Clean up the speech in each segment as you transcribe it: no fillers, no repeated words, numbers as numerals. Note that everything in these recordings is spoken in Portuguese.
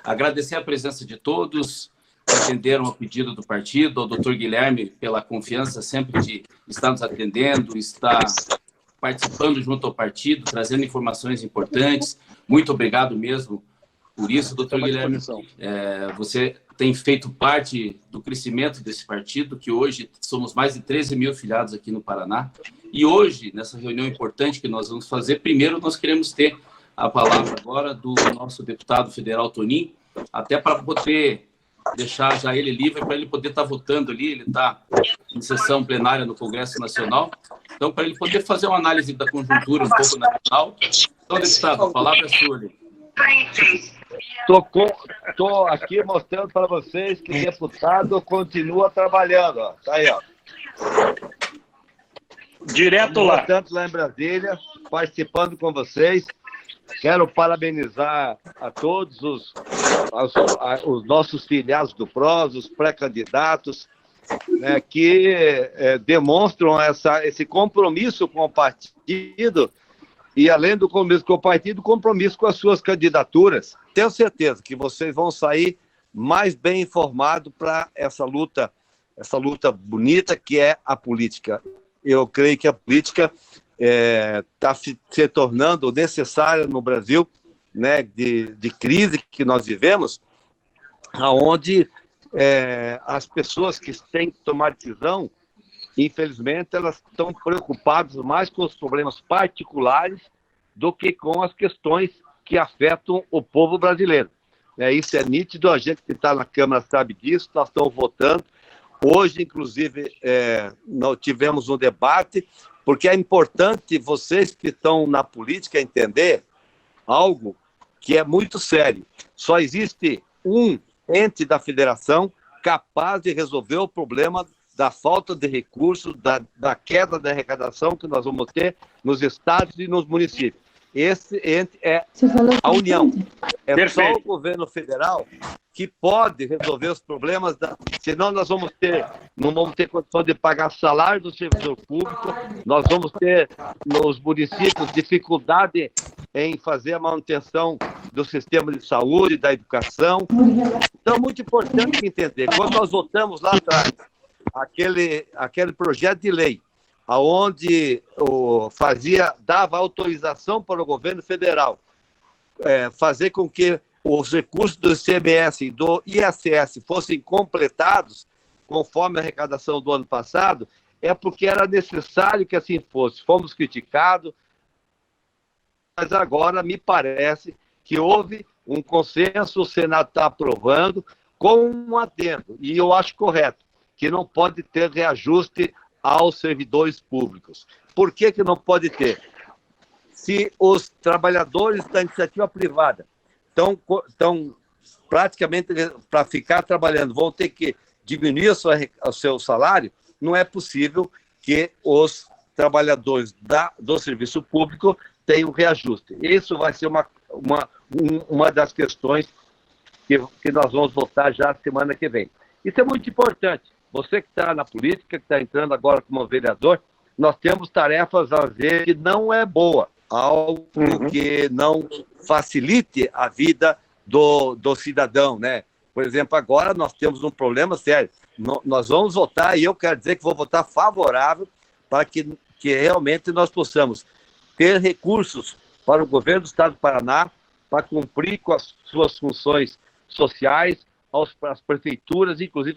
Agradecer a presença de todos que atenderam ao pedido do partido, ao doutor Guilherme pela confiança sempre de estar nos atendendo, estar participando junto ao partido, trazendo informações importantes. Muito obrigado mesmo por isso, doutor Guilherme. Você tem feito parte do crescimento desse partido, que hoje somos mais de 13 mil filiados aqui no Paraná. E hoje, nessa reunião importante que nós vamos fazer, primeiro nós queremos ter a palavra agora do nosso deputado federal, Toninho, até para poder deixar já ele livre, para ele poder estar votando ali. Ele está em sessão plenária no Congresso Nacional, então para ele poder fazer uma análise da conjuntura um pouco nacional. Então, deputado, a palavra é sua. Estou aqui mostrando para vocês que o deputado continua trabalhando. Ó. Tá aí, ó. Direto lá. Portanto, lá em Brasília, participando com vocês. Quero parabenizar a todos os nossos filiados do PROS, os pré-candidatos, né, que demonstram esse compromisso com o partido e, além do compromisso com o partido, compromisso com as suas candidaturas. Tenho certeza que vocês vão sair mais bem informados para essa luta bonita que é a política. Eu creio que a política está se tornando necessária no Brasil, né, de crise que nós vivemos, onde as pessoas que têm que tomar decisão, infelizmente, elas estão preocupadas mais com os problemas particulares do que com as questões que afetam o povo brasileiro. Isso é nítido, a gente que está na Câmara sabe disso, nós estamos votando. Hoje, inclusive, nós tivemos um debate, porque é importante vocês que estão na política entender algo que é muito sério. Só existe um ente da federação capaz de resolver o problema da falta de recursos, da queda da arrecadação que nós vamos ter nos estados e nos municípios. Esse ente é a União. É Perfeito. Só o governo federal que pode resolver os problemas, senão nós não vamos ter condição de pagar salário do servidor público, nós vamos ter nos municípios dificuldade em fazer a manutenção do sistema de saúde, da educação. Então, é muito importante entender, quando nós votamos lá atrás, aquele projeto de lei, onde dava autorização para o governo federal fazer com que os recursos do ICMS e do ISS fossem completados conforme a arrecadação do ano passado, é porque era necessário que assim fosse. Fomos criticados, mas agora me parece que houve um consenso, o Senado está aprovando, com um adendo, e eu acho correto, que não pode ter reajuste aos servidores públicos. Por que não pode ter? Se os trabalhadores da iniciativa privada estão praticamente, para ficar trabalhando, vão ter que diminuir o seu salário, não é possível que os trabalhadores do serviço público tenham reajuste. Isso vai ser uma das questões que nós vamos votar já semana que vem. Isso é muito importante. Você que está na política, que está entrando agora como vereador, nós temos tarefas a ver que não é boa, algo que não facilite a vida do cidadão, né? Por exemplo, agora nós temos um problema sério. Nós vamos votar, e eu quero dizer que vou votar favorável para que realmente nós possamos ter recursos para o governo do Estado do Paraná para cumprir com as suas funções sociais, as prefeituras, inclusive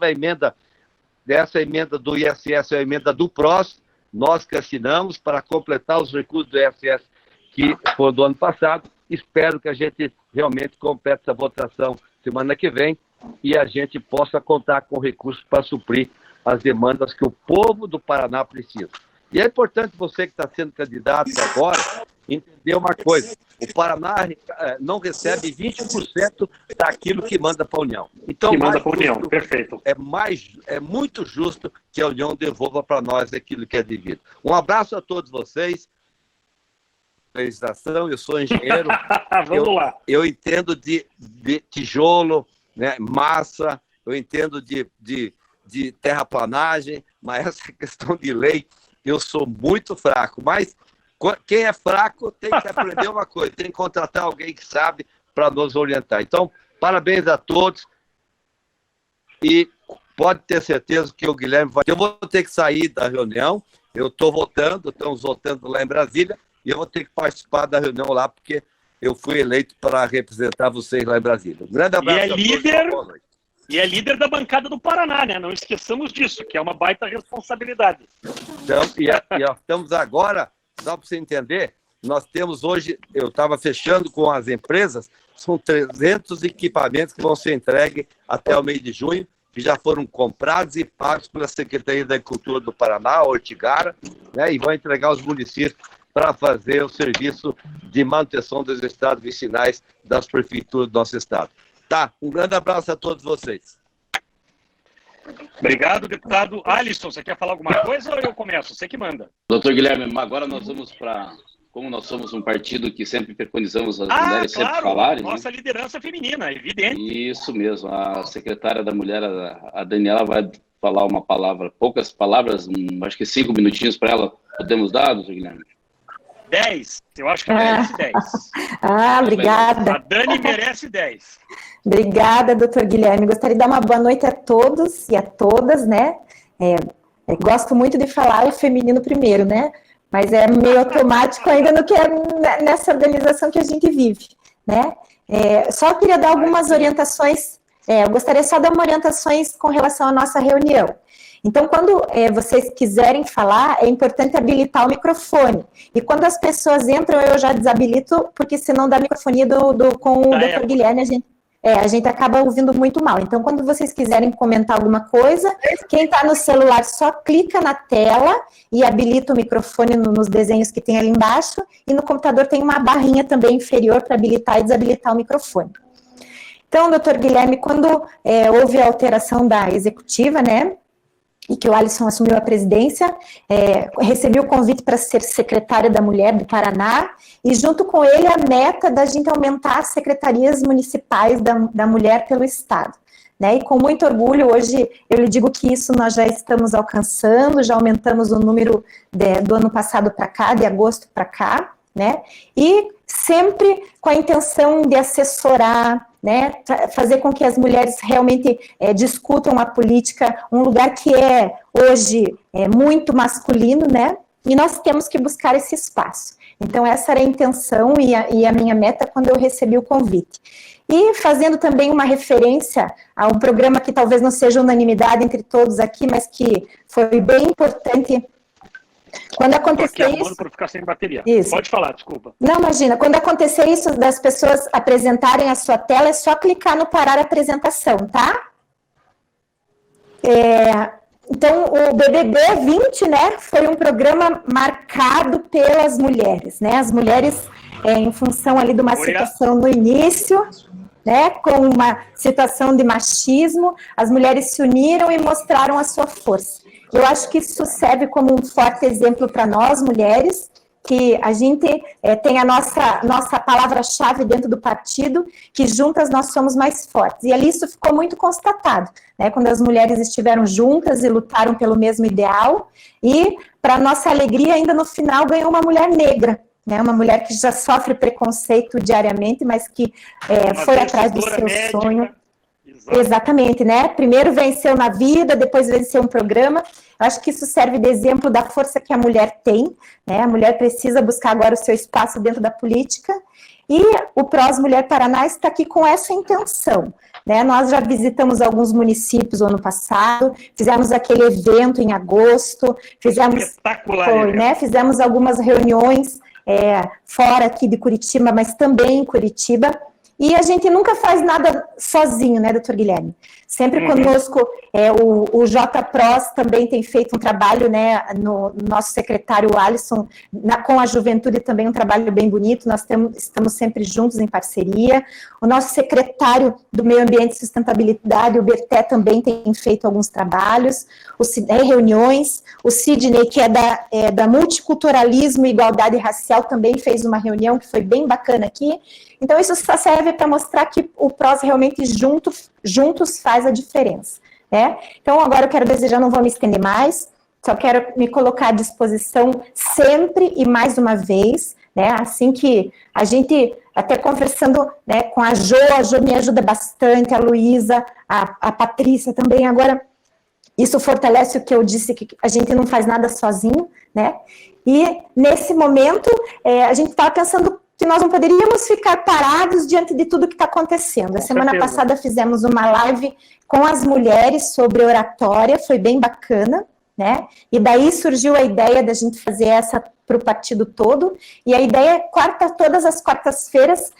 essa emenda do ISS é a emenda do PROS, nós que assinamos para completar os recursos do ISS que foram do ano passado. Espero que a gente realmente complete essa votação semana que vem e a gente possa contar com recursos para suprir as demandas que o povo do Paraná precisa. E é importante você que está sendo candidato agora entender uma coisa: o Paraná não recebe 20% daquilo que manda para a União. Então, que manda para a União, perfeito. É muito justo que a União devolva para nós aquilo que é devido. Um abraço a todos vocês. Eu sou engenheiro. Vamos lá. Eu entendo de tijolo, né, massa, eu entendo de terraplanagem, mas essa questão de lei, eu sou muito fraco. Mas quem é fraco tem que aprender uma coisa, tem que contratar alguém que sabe para nos orientar. Então, Parabéns a todos. E pode ter certeza que o Guilherme vai... Eu vou ter que sair da reunião, eu estou votando, estamos votando lá em Brasília, e eu vou ter que participar da reunião lá, porque eu fui eleito para representar vocês lá em Brasília. Um grande abraço a todos. E é líder da bancada do Paraná, né? Não esqueçamos disso, que é uma baita responsabilidade. Então, estamos agora, só para você entender, nós temos hoje, eu estava fechando com as empresas, são 300 equipamentos que vão ser entregues até o mês de junho, que já foram comprados e pagos pela Secretaria da Agricultura do Paraná, Ortigara, né, e vão entregar aos municípios para fazer o serviço de manutenção dos estados vicinais das prefeituras do nosso estado. Tá, um grande abraço a todos vocês. Obrigado, deputado. Alisson, você quer falar alguma coisa ou eu começo? Você que manda. Doutor Guilherme, agora nós vamos para... Como nós somos um partido que sempre preconizamos as mulheres sempre falarem... Nossa, né? Liderança feminina, evidente. Isso mesmo. A secretária da Mulher, a Daniela, vai falar uma palavra, poucas palavras, acho que 5 minutinhos para ela. Podemos dar, doutor Guilherme? 10. Eu acho que merece 10. Obrigada. A Dani merece 10. Obrigada, doutor Guilherme. Gostaria de dar uma boa noite a todos e a todas, né? Gosto muito de falar o feminino primeiro, né? Mas é meio automático ainda no que é nessa organização que a gente vive, né? Só queria dar algumas orientações, eu gostaria só de dar uma orientações com relação à nossa reunião. Então, quando vocês quiserem falar, é importante habilitar o microfone. E quando as pessoas entram, eu já desabilito, porque senão dá microfonia com o Dr. Guilherme, a gente acaba ouvindo muito mal. Então, quando vocês quiserem comentar alguma coisa, quem está no celular só clica na tela e habilita o microfone nos desenhos que tem ali embaixo, e no computador tem uma barrinha também inferior para habilitar e desabilitar o microfone. Então, doutor Guilherme, quando houve a alteração da executiva, né, e que o Alisson assumiu a presidência, recebi o convite para ser secretária da Mulher do Paraná, e junto com ele a meta da gente aumentar as secretarias municipais da mulher pelo Estado. Né? E com muito orgulho, hoje eu lhe digo que isso nós já estamos alcançando, já aumentamos o número do ano passado para cá, de agosto para cá, né? E sempre com a intenção de assessorar, né, fazer com que as mulheres realmente discutam a política, um lugar que hoje muito masculino, né, e nós temos que buscar esse espaço. Então, essa era a intenção e a minha meta quando eu recebi o convite. E fazendo também uma referência a um programa que talvez não seja unanimidade entre todos aqui, mas que foi bem importante. Quando acontecer isso... Por ficar sem bateria. Isso. Pode falar, desculpa. Não, imagina, quando acontecer isso das pessoas apresentarem a sua tela, é só clicar no parar a apresentação, tá? Então, o BBB 20, né, foi um programa marcado pelas mulheres, né? As mulheres, em função ali de uma situação no início, né, com uma situação de machismo, as mulheres se uniram e mostraram a sua força. Eu acho que isso serve como um forte exemplo para nós, mulheres, que a gente tem a nossa palavra-chave dentro do partido, que juntas nós somos mais fortes. E ali isso ficou muito constatado, né, quando as mulheres estiveram juntas e lutaram pelo mesmo ideal, e, para nossa alegria, ainda no final ganhou uma mulher negra, né, uma mulher que já sofre preconceito diariamente, mas que foi atrás do seu sonho. Exatamente, né? Primeiro venceu na vida, depois venceu um programa. Eu acho que isso serve de exemplo da força que a mulher tem, né? A mulher precisa buscar agora o seu espaço dentro da política. E o PROS Mulher Paraná está aqui com essa intenção, né? Nós já visitamos alguns municípios no ano passado, fizemos aquele evento em agosto, fizemos algumas reuniões fora aqui de Curitiba, mas também em Curitiba. E a gente nunca faz nada sozinho, né, doutor Guilherme? Sempre conosco, o JPROS também tem feito um trabalho, né, no nosso secretário Alisson, com a juventude também um trabalho bem bonito, nós estamos sempre juntos em parceria. O nosso secretário do Meio Ambiente e Sustentabilidade, o Berté, também tem feito alguns trabalhos, reuniões. O Sidney, que é da Multiculturalismo e Igualdade Racial, também fez uma reunião que foi bem bacana aqui. Então, isso só serve para mostrar que o PROS realmente juntos faz a diferença, né? Então, agora eu quero desejar, não vou me estender mais, só quero me colocar à disposição sempre e mais uma vez, né? Assim que a gente, até conversando, né, com a Jo me ajuda bastante, a Luísa, a Patrícia também. Agora, isso fortalece o que eu disse, que a gente não faz nada sozinho, né? E nesse momento, a gente estava pensando que nós não poderíamos ficar parados diante de tudo que está acontecendo. A semana passada fizemos uma live com as mulheres sobre oratória, foi bem bacana, né? E daí surgiu a ideia da gente fazer essa para o partido todo, e a ideia é todas as quartas-feiras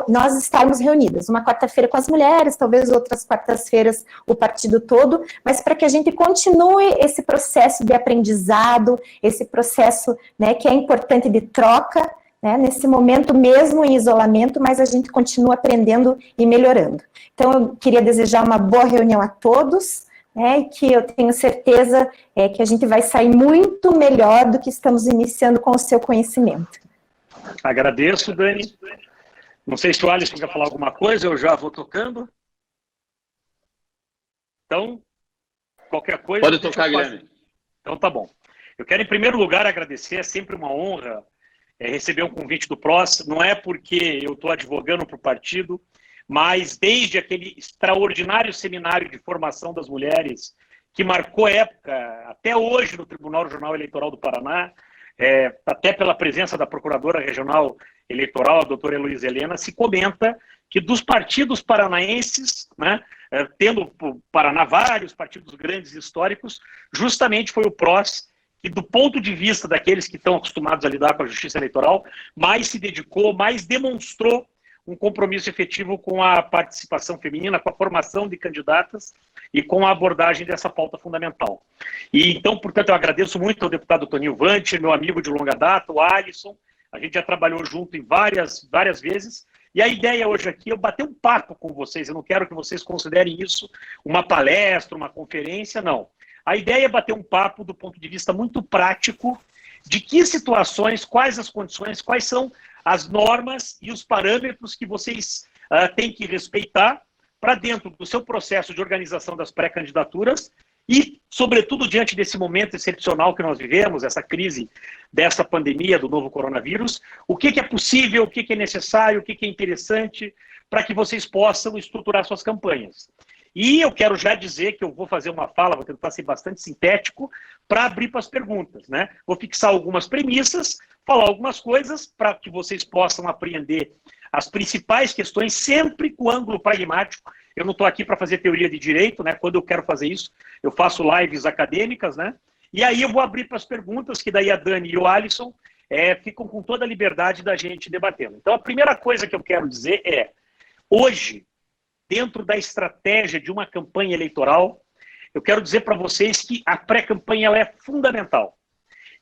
nós estarmos reunidas, uma quarta-feira com as mulheres, talvez outras quartas-feiras o partido todo, mas para que a gente continue esse processo de aprendizado, esse processo, né, que é importante, de troca, né, nesse momento mesmo em isolamento, mas a gente continua aprendendo e melhorando. Então, eu queria desejar uma boa reunião a todos, né, e que eu tenho certeza que a gente vai sair muito melhor do que estamos iniciando com o seu conhecimento. Agradeço, Dani. Não sei se o Alisson quer falar alguma coisa, eu já vou tocando. Então, qualquer coisa... Pode tocar, Guilherme. Então, tá bom. Eu quero, em primeiro lugar, agradecer, é sempre uma honra receber um convite do PROS, não é porque eu estou advogando para o partido, mas desde aquele extraordinário seminário de formação das mulheres, que marcou época, até hoje no Tribunal Regional Eleitoral do Paraná, até pela presença da Procuradora Regional Eleitoral, a doutora Heloísa Helena, se comenta que dos partidos paranaenses, né, tendo o Paraná vários partidos grandes históricos, justamente foi o PROS que, do ponto de vista daqueles que estão acostumados a lidar com a justiça eleitoral, mais se dedicou, mais demonstrou um compromisso efetivo com a participação feminina, com a formação de candidatas e com a abordagem dessa pauta fundamental. E então, portanto, eu agradeço muito ao deputado Toninho Vante, meu amigo de longa data, o Alisson, a gente já trabalhou junto em várias vezes, e a ideia hoje aqui é eu bater um papo com vocês, eu não quero que vocês considerem isso uma palestra, uma conferência, não. A ideia é bater um papo do ponto de vista muito prático de que situações, quais as condições, quais são as normas e os parâmetros que vocês têm que respeitar para dentro do seu processo de organização das pré-candidaturas e, sobretudo, diante desse momento excepcional que nós vivemos, essa crise dessa pandemia do novo coronavírus, o que é possível, o que é necessário, o que é interessante para que vocês possam estruturar suas campanhas. E eu quero já dizer que eu vou fazer uma fala, vou tentar ser bastante sintético, para abrir para as perguntas, né? Vou fixar algumas premissas, falar algumas coisas para que vocês possam apreender as principais questões, sempre com ângulo pragmático. Eu não estou aqui para fazer teoria de direito, né? Quando eu quero fazer isso, eu faço lives acadêmicas, né? E aí eu vou abrir para as perguntas, que daí a Dani e o Alisson ficam com toda a liberdade da gente debatendo. Então, a primeira coisa que eu quero dizer é, hoje, dentro da estratégia de uma campanha eleitoral, eu quero dizer para vocês que a pré-campanha ela é fundamental.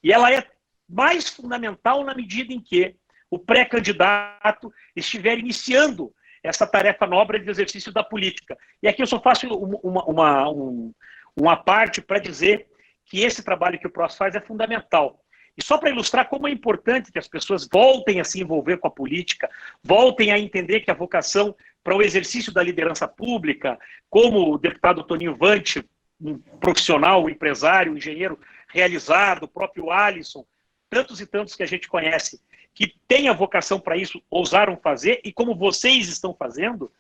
E ela é mais fundamental na medida em que o pré-candidato estiver iniciando essa tarefa nobre de exercício da política. E aqui eu só faço uma parte para dizer que esse trabalho que o PROS faz é fundamental. E só para ilustrar como é importante que as pessoas voltem a se envolver com a política, voltem a entender que a vocação para o exercício da liderança pública, como o deputado Toninho Vante, um profissional, um empresário, um engenheiro realizado, o próprio Alisson, tantos e tantos que a gente conhece, que têm a vocação para isso, ousaram fazer, e como vocês estão fazendo.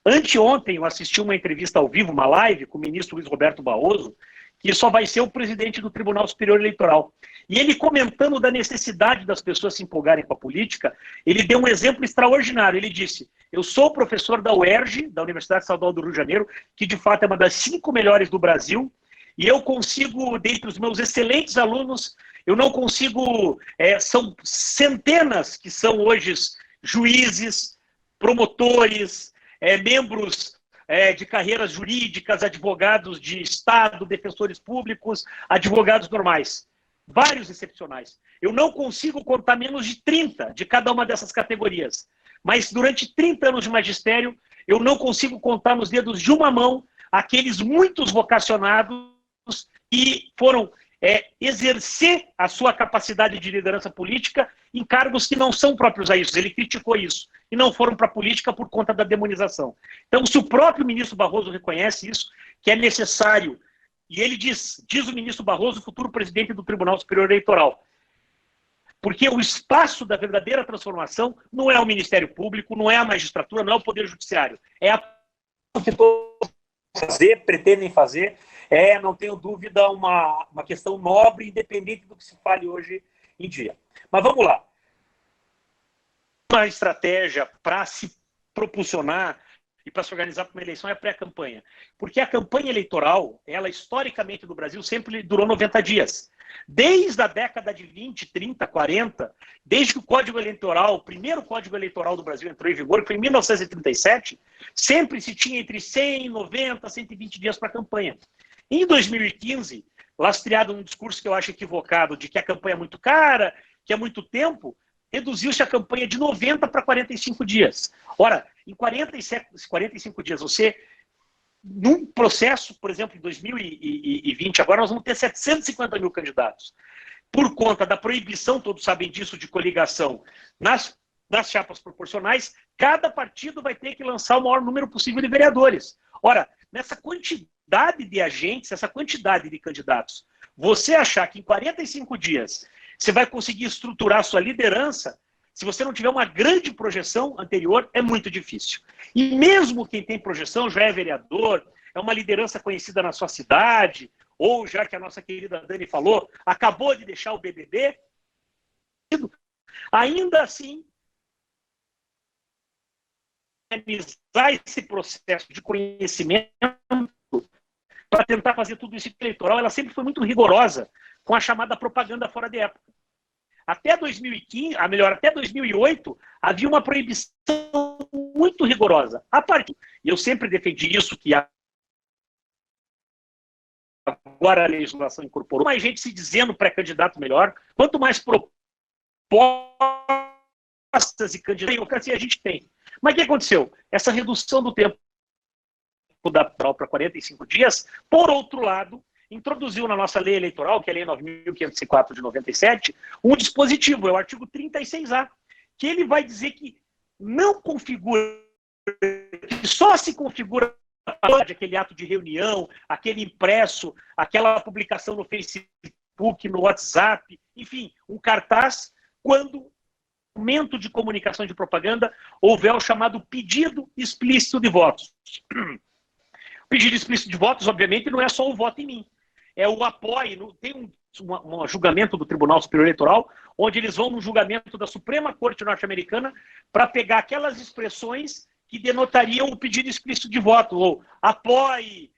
Anteontem eu assisti uma entrevista ao vivo, uma live, com o ministro Luiz Roberto Barroso, que só vai ser o presidente do Tribunal Superior Eleitoral. E ele, comentando da necessidade das pessoas se empolgarem com a política, ele deu um exemplo extraordinário. Ele disse, eu sou professor da UERJ, da Universidade Estadual do Rio de Janeiro, que de fato é uma das 5 melhores do Brasil, e eu consigo, dentre os meus excelentes alunos, eu não consigo, são centenas que são hoje juízes, promotores, membros de carreiras jurídicas, advogados de Estado, defensores públicos, advogados normais. Vários excepcionais. Eu não consigo contar menos de 30 de cada uma dessas categorias. Mas durante 30 anos de magistério, eu não consigo contar nos dedos de uma mão aqueles muitos vocacionados que foram exercer a sua capacidade de liderança política em cargos que não são próprios a isso. Ele criticou isso. E não foram para a política por conta da demonização. Então, se o próprio ministro Barroso reconhece isso, que é necessário, e ele diz o ministro Barroso, futuro presidente do Tribunal Superior Eleitoral, Porque o espaço da verdadeira transformação não é o Ministério Público, não é a magistratura, não é o Poder Judiciário. É a que todos pretendem fazer, não tenho dúvida, uma questão nobre, independente do que se fale hoje em dia. Mas vamos lá. Uma estratégia para se propulsionar e para se organizar para uma eleição é a pré-campanha. Porque a campanha eleitoral, ela historicamente no Brasil sempre durou 90 dias. Desde a década de 20, 30, 40, desde que o Código Eleitoral, o primeiro Código Eleitoral do Brasil entrou em vigor, que foi em 1937, sempre se tinha entre 100, 90, 120 dias para a campanha. Em 2015, lastreado num discurso que eu acho equivocado, de que a campanha é muito cara, que é muito tempo, reduziu-se a campanha de 90 para 45 dias. Ora, em 45 dias, você, num processo, por exemplo, em 2020, agora nós vamos ter 750 mil candidatos. Por conta da proibição, todos sabem disso, de coligação nas chapas proporcionais, cada partido vai ter que lançar o maior número possível de vereadores. Ora, nessa quantidade de agentes, essa quantidade de candidatos, você achar que em 45 dias você vai conseguir estruturar a sua liderança, se você não tiver uma grande projeção anterior, é muito difícil. E mesmo quem tem projeção, já é vereador, é uma liderança conhecida na sua cidade, ou já que a nossa querida Dani falou, acabou de deixar o BBB, ainda assim, realizar esse processo de conhecimento para tentar fazer tudo isso eleitoral, ela sempre foi muito rigorosa com a chamada propaganda fora de época. Até 2015, até 2008, havia uma proibição muito rigorosa. E eu sempre defendi isso, que agora a legislação incorporou mais gente se dizendo pré-candidato melhor, quanto mais propostas e candidatos a gente tem. Mas o que aconteceu? Essa redução do tempo da prova para 45 dias, por outro lado, introduziu na nossa lei eleitoral, que é a Lei 9.504 de 97, um dispositivo, é o artigo 36A, que ele vai dizer que não configura, que só se configura aquele ato de reunião, aquele impresso, aquela publicação no Facebook, no WhatsApp, enfim, um cartaz, quando no momento de comunicação de propaganda houver o chamado pedido explícito de votos. O pedido explícito de votos, obviamente, não é só o voto em mim. É o apoio. Tem um julgamento do Tribunal Superior Eleitoral, onde eles vão no julgamento da Suprema Corte norte-americana para pegar aquelas expressões que denotariam o pedido explícito de voto, ou apoie,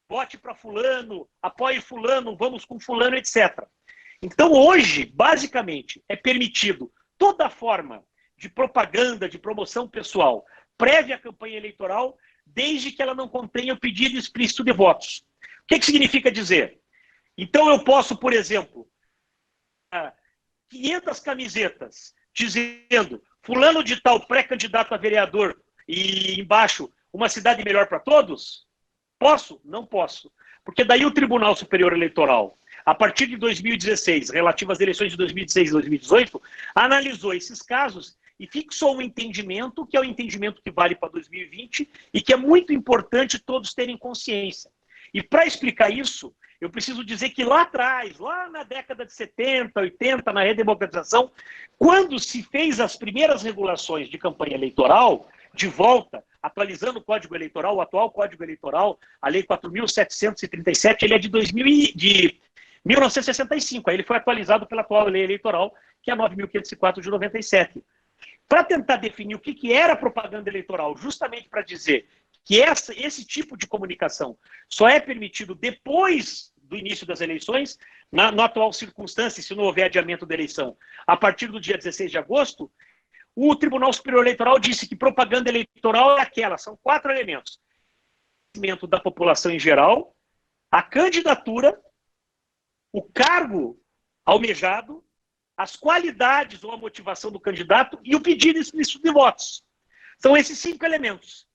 vote para fulano, apoie fulano, vamos com fulano, etc. Então, hoje, basicamente, é permitido toda forma de propaganda, de promoção pessoal, prévia à campanha eleitoral, desde que ela não contenha o pedido explícito de votos. O que significa dizer? Então eu posso, por exemplo, 500 camisetas dizendo fulano de tal pré-candidato a vereador e embaixo uma cidade melhor para todos? Posso? Não posso. Porque daí o Tribunal Superior Eleitoral, a partir de 2016, relativo às eleições de 2016 e 2018, analisou esses casos e fixou um entendimento, que é o entendimento que vale para 2020 e que é muito importante todos terem consciência. E para explicar isso, eu preciso dizer que lá atrás, lá na década de 70, 80, na redemocratização, quando se fez as primeiras regulações de campanha eleitoral, de volta, atualizando o Código Eleitoral, o atual Código Eleitoral, a Lei 4.737, ele é de 1965, aí ele foi atualizado pela atual Lei Eleitoral, que é a 9.504 de 97. Para tentar definir o que era propaganda eleitoral, justamente para dizer que esse tipo de comunicação só é permitido depois do início das eleições, na atual circunstância, se não houver adiamento da eleição, a partir do dia 16 de agosto, o Tribunal Superior Eleitoral disse que propaganda eleitoral é aquela, são 4 elementos. O conhecimento da população em geral, a candidatura, o cargo almejado, as qualidades ou a motivação do candidato e o pedido explícito de votos. São esses 5 elementos.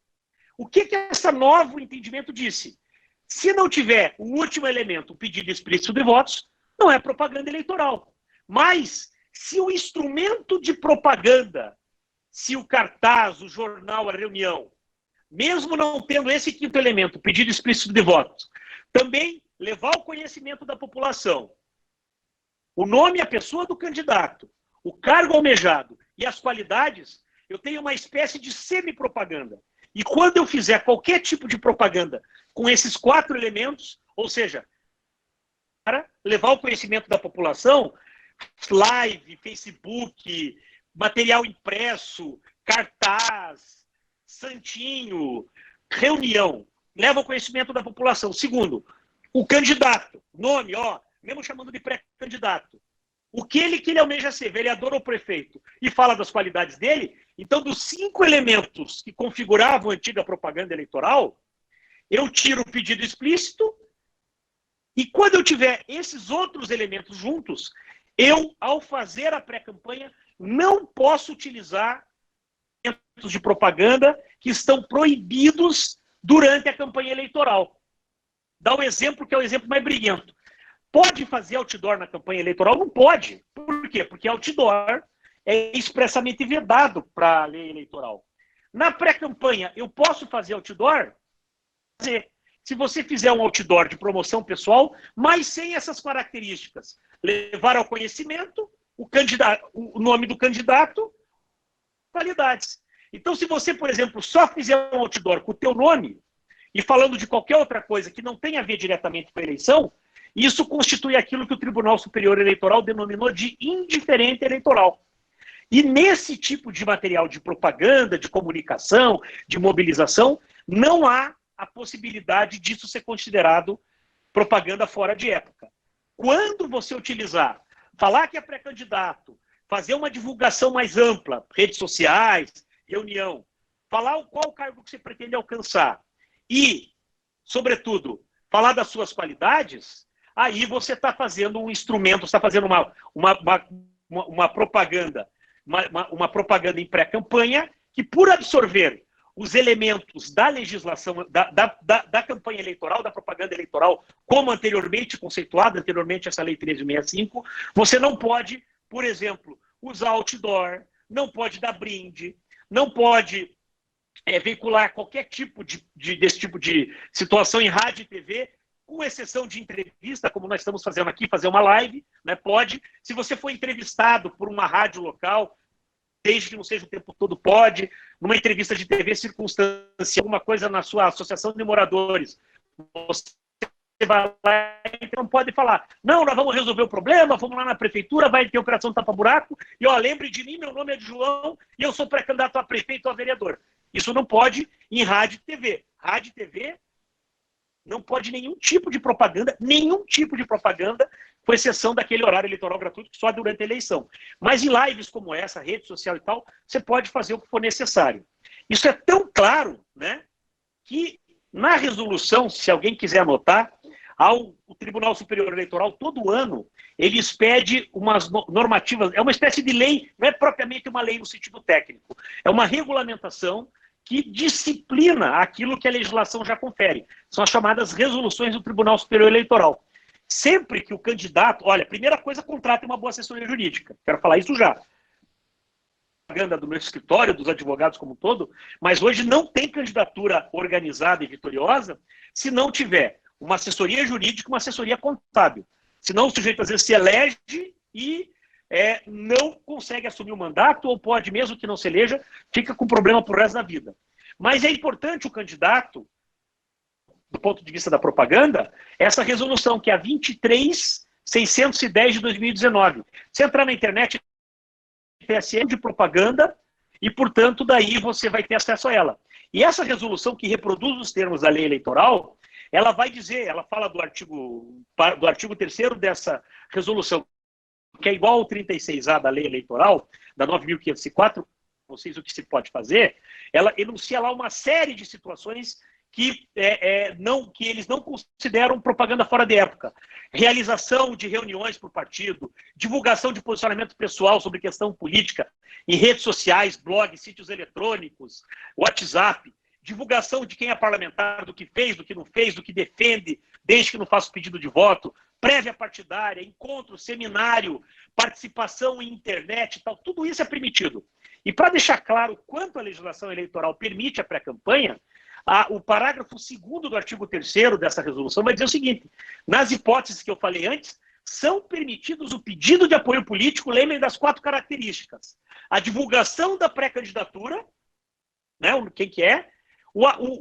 O que esse novo entendimento disse? Se não tiver o último elemento, o pedido explícito de votos, não é propaganda eleitoral. Mas, se o instrumento de propaganda, se o cartaz, o jornal, a reunião, mesmo não tendo esse 5º elemento, o pedido explícito de votos, também levar ao conhecimento da população o nome e a pessoa do candidato, o cargo almejado e as qualidades, eu tenho uma espécie de semi-propaganda. E quando eu fizer qualquer tipo de propaganda com esses 4 elementos, ou seja, para levar o conhecimento da população, live, Facebook, material impresso, cartaz, santinho, reunião, leva o conhecimento da população. Segundo, o candidato, nome, mesmo chamando de pré-candidato, o que ele almeja ser, vereador ou prefeito, e fala das qualidades dele. Então, dos 5 elementos que configuravam a antiga propaganda eleitoral, eu tiro o pedido explícito, e quando eu tiver esses outros elementos juntos, eu, ao fazer a pré-campanha, não posso utilizar elementos de propaganda que estão proibidos durante a campanha eleitoral. Dá um exemplo que é o exemplo mais briguento. Pode fazer outdoor na campanha eleitoral? Não pode. Por quê? Porque outdoor é expressamente vedado para a lei eleitoral. Na pré-campanha, eu posso fazer outdoor? Se você fizer um outdoor de promoção pessoal, mas sem essas características, levar ao conhecimento o nome do candidato, qualidades. Então, se você, por exemplo, só fizer um outdoor com o teu nome e falando de qualquer outra coisa que não tenha a ver diretamente com a eleição, isso constitui aquilo que o Tribunal Superior Eleitoral denominou de indiferente eleitoral. E nesse tipo de material de propaganda, de comunicação, de mobilização, não há a possibilidade disso ser considerado propaganda fora de época. Quando você utilizar, falar que é pré-candidato, fazer uma divulgação mais ampla, redes sociais, reunião, falar qual cargo que você pretende alcançar e, sobretudo, falar das suas qualidades, aí você está fazendo um instrumento, está fazendo uma propaganda, uma propaganda em pré-campanha que, por absorver os elementos da legislação, da campanha eleitoral, da propaganda eleitoral, como anteriormente conceituada, anteriormente essa Lei 13.65, você não pode, por exemplo, usar outdoor, não pode dar brinde, não pode veicular qualquer tipo desse tipo de situação em rádio e TV, com exceção de entrevista, como nós estamos fazendo aqui, fazer uma live, né? Pode. Se você for entrevistado por uma rádio local, desde que não seja o tempo todo, pode. Numa entrevista de TV circunstância, alguma coisa na sua associação de moradores, você vai lá e não pode falar, não, nós vamos resolver o problema, vamos lá na prefeitura, vai ter operação tapa-buraco, e lembre de mim, meu nome é João, e eu sou pré-candidato a prefeito ou a vereador. Isso não pode em rádio e TV. Rádio e TV não pode nenhum tipo de propaganda, com exceção daquele horário eleitoral gratuito só durante a eleição. Mas em lives como essa, rede social e tal, você pode fazer o que for necessário. Isso é tão claro, né, que na resolução, se alguém quiser anotar, o Tribunal Superior Eleitoral, todo ano, ele expede umas normativas, é uma espécie de lei, não é propriamente uma lei no sentido técnico, é uma regulamentação que disciplina aquilo que a legislação já confere. São as chamadas resoluções do Tribunal Superior Eleitoral. Sempre que o candidato... Olha, primeira coisa, contrate uma boa assessoria jurídica. Quero falar isso já. Propaganda do meu escritório, dos advogados como um todo, mas hoje não tem candidatura organizada e vitoriosa se não tiver uma assessoria jurídica e uma assessoria contábil. Senão o sujeito às vezes se elege e não consegue assumir o mandato, ou pode, mesmo que não se eleja, fica com problema pro resto da vida. Mas é importante o candidato, do ponto de vista da propaganda, essa resolução, que é a 23.610 de 2019. Você entrar na internet, TSE de propaganda, e, portanto, daí você vai ter acesso a ela. E essa resolução, que reproduz os termos da lei eleitoral, ela vai dizer, ela fala do artigo 3º dessa resolução, que é igual ao 36A da lei eleitoral, da 9.504, vocês o que se pode fazer, ela enuncia lá uma série de situações que eles não consideram propaganda fora de época. Realização de reuniões por partido, divulgação de posicionamento pessoal sobre questão política em redes sociais, blogs, sítios eletrônicos, WhatsApp, divulgação de quem é parlamentar, do que fez, do que não fez, do que defende, desde que não faça o pedido de voto, prévia partidária, encontro, seminário, participação em internet e tal, tudo isso é permitido. E para deixar claro quanto a legislação eleitoral permite a pré-campanha, o parágrafo 2º do artigo 3º dessa resolução vai dizer o seguinte: nas hipóteses que eu falei antes, são permitidos o pedido de apoio político, lembrem das 4 características. A divulgação da pré-candidatura, né, quem que é,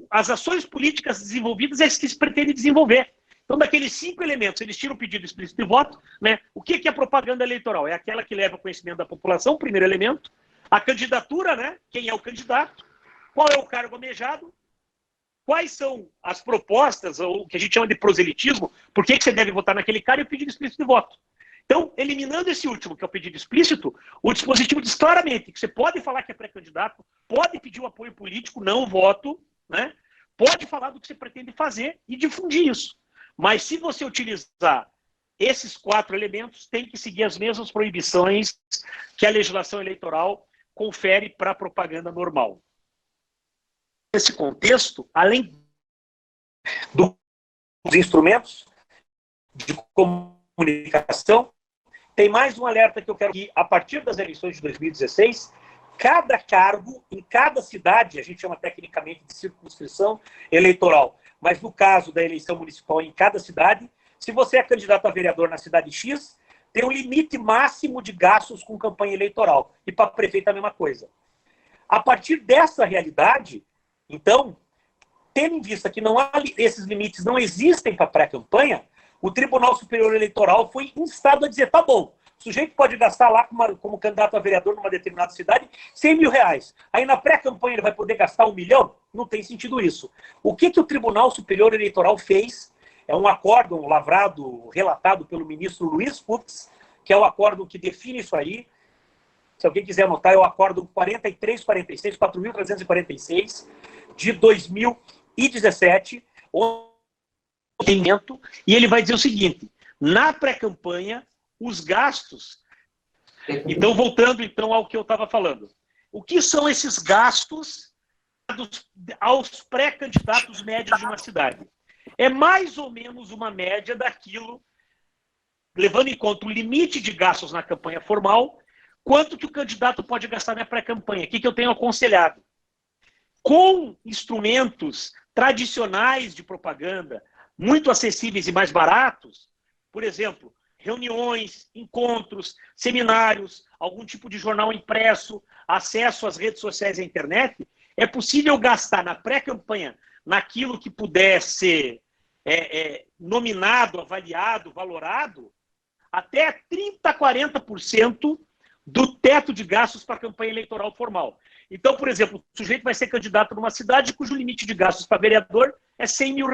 as ações políticas desenvolvidas é que se pretende desenvolver. Então, daqueles 5 elementos, eles tiram o pedido explícito de voto, né? O que é propaganda eleitoral? É aquela que leva ao conhecimento da população, primeiro elemento. A candidatura, né? Quem é o candidato? Qual é o cargo almejado? Quais são as propostas, ou o que a gente chama de proselitismo? Por que você deve votar naquele cara e o pedido explícito de voto? Então, eliminando esse último, que é o pedido explícito, o dispositivo diz claramente que você pode falar que é pré-candidato, pode pedir o apoio político, não o voto, né? Pode falar do que você pretende fazer e difundir isso. Mas se você utilizar esses 4 elementos, tem que seguir as mesmas proibições que a legislação eleitoral confere para a propaganda normal. Nesse contexto, além dos instrumentos de comunicação, tem mais um alerta que eu quero que, a partir das eleições de 2016, cada cargo, em cada cidade, a gente chama tecnicamente de circunscrição eleitoral, mas no caso da eleição municipal em cada cidade, se você é candidato a vereador na cidade X, tem um limite máximo de gastos com campanha eleitoral. E para prefeito a mesma coisa. A partir dessa realidade, então, tendo em vista que não há, esses limites não existem para pré-campanha, o Tribunal Superior Eleitoral foi instado a dizer, tá bom, o sujeito pode gastar lá como candidato a vereador numa determinada cidade R$100 mil. Aí na pré-campanha ele vai poder gastar R$1 milhão? Não tem sentido isso. O que o Tribunal Superior Eleitoral fez é um acórdão lavrado, relatado pelo ministro Luiz Fux, que é o acórdão que define isso aí. Se alguém quiser anotar, é o acórdão 4346, 4.346, de 2017, e ele vai dizer o seguinte, na pré-campanha, os gastos... Então, voltando então ao que eu estava falando. O que são esses gastos aos pré-candidatos médios de uma cidade? É mais ou menos uma média daquilo, levando em conta o limite de gastos na campanha formal, quanto que o candidato pode gastar na pré-campanha. O que eu tenho aconselhado? Com instrumentos tradicionais de propaganda, muito acessíveis e mais baratos, por exemplo, reuniões, encontros, seminários, algum tipo de jornal impresso, acesso às redes sociais e à internet, é possível gastar na pré-campanha naquilo que puder ser nominado, avaliado, valorado, até 30% a 40% do teto de gastos para a campanha eleitoral formal. Então, por exemplo, o sujeito vai ser candidato numa cidade cujo limite de gastos para vereador é R$100 mil.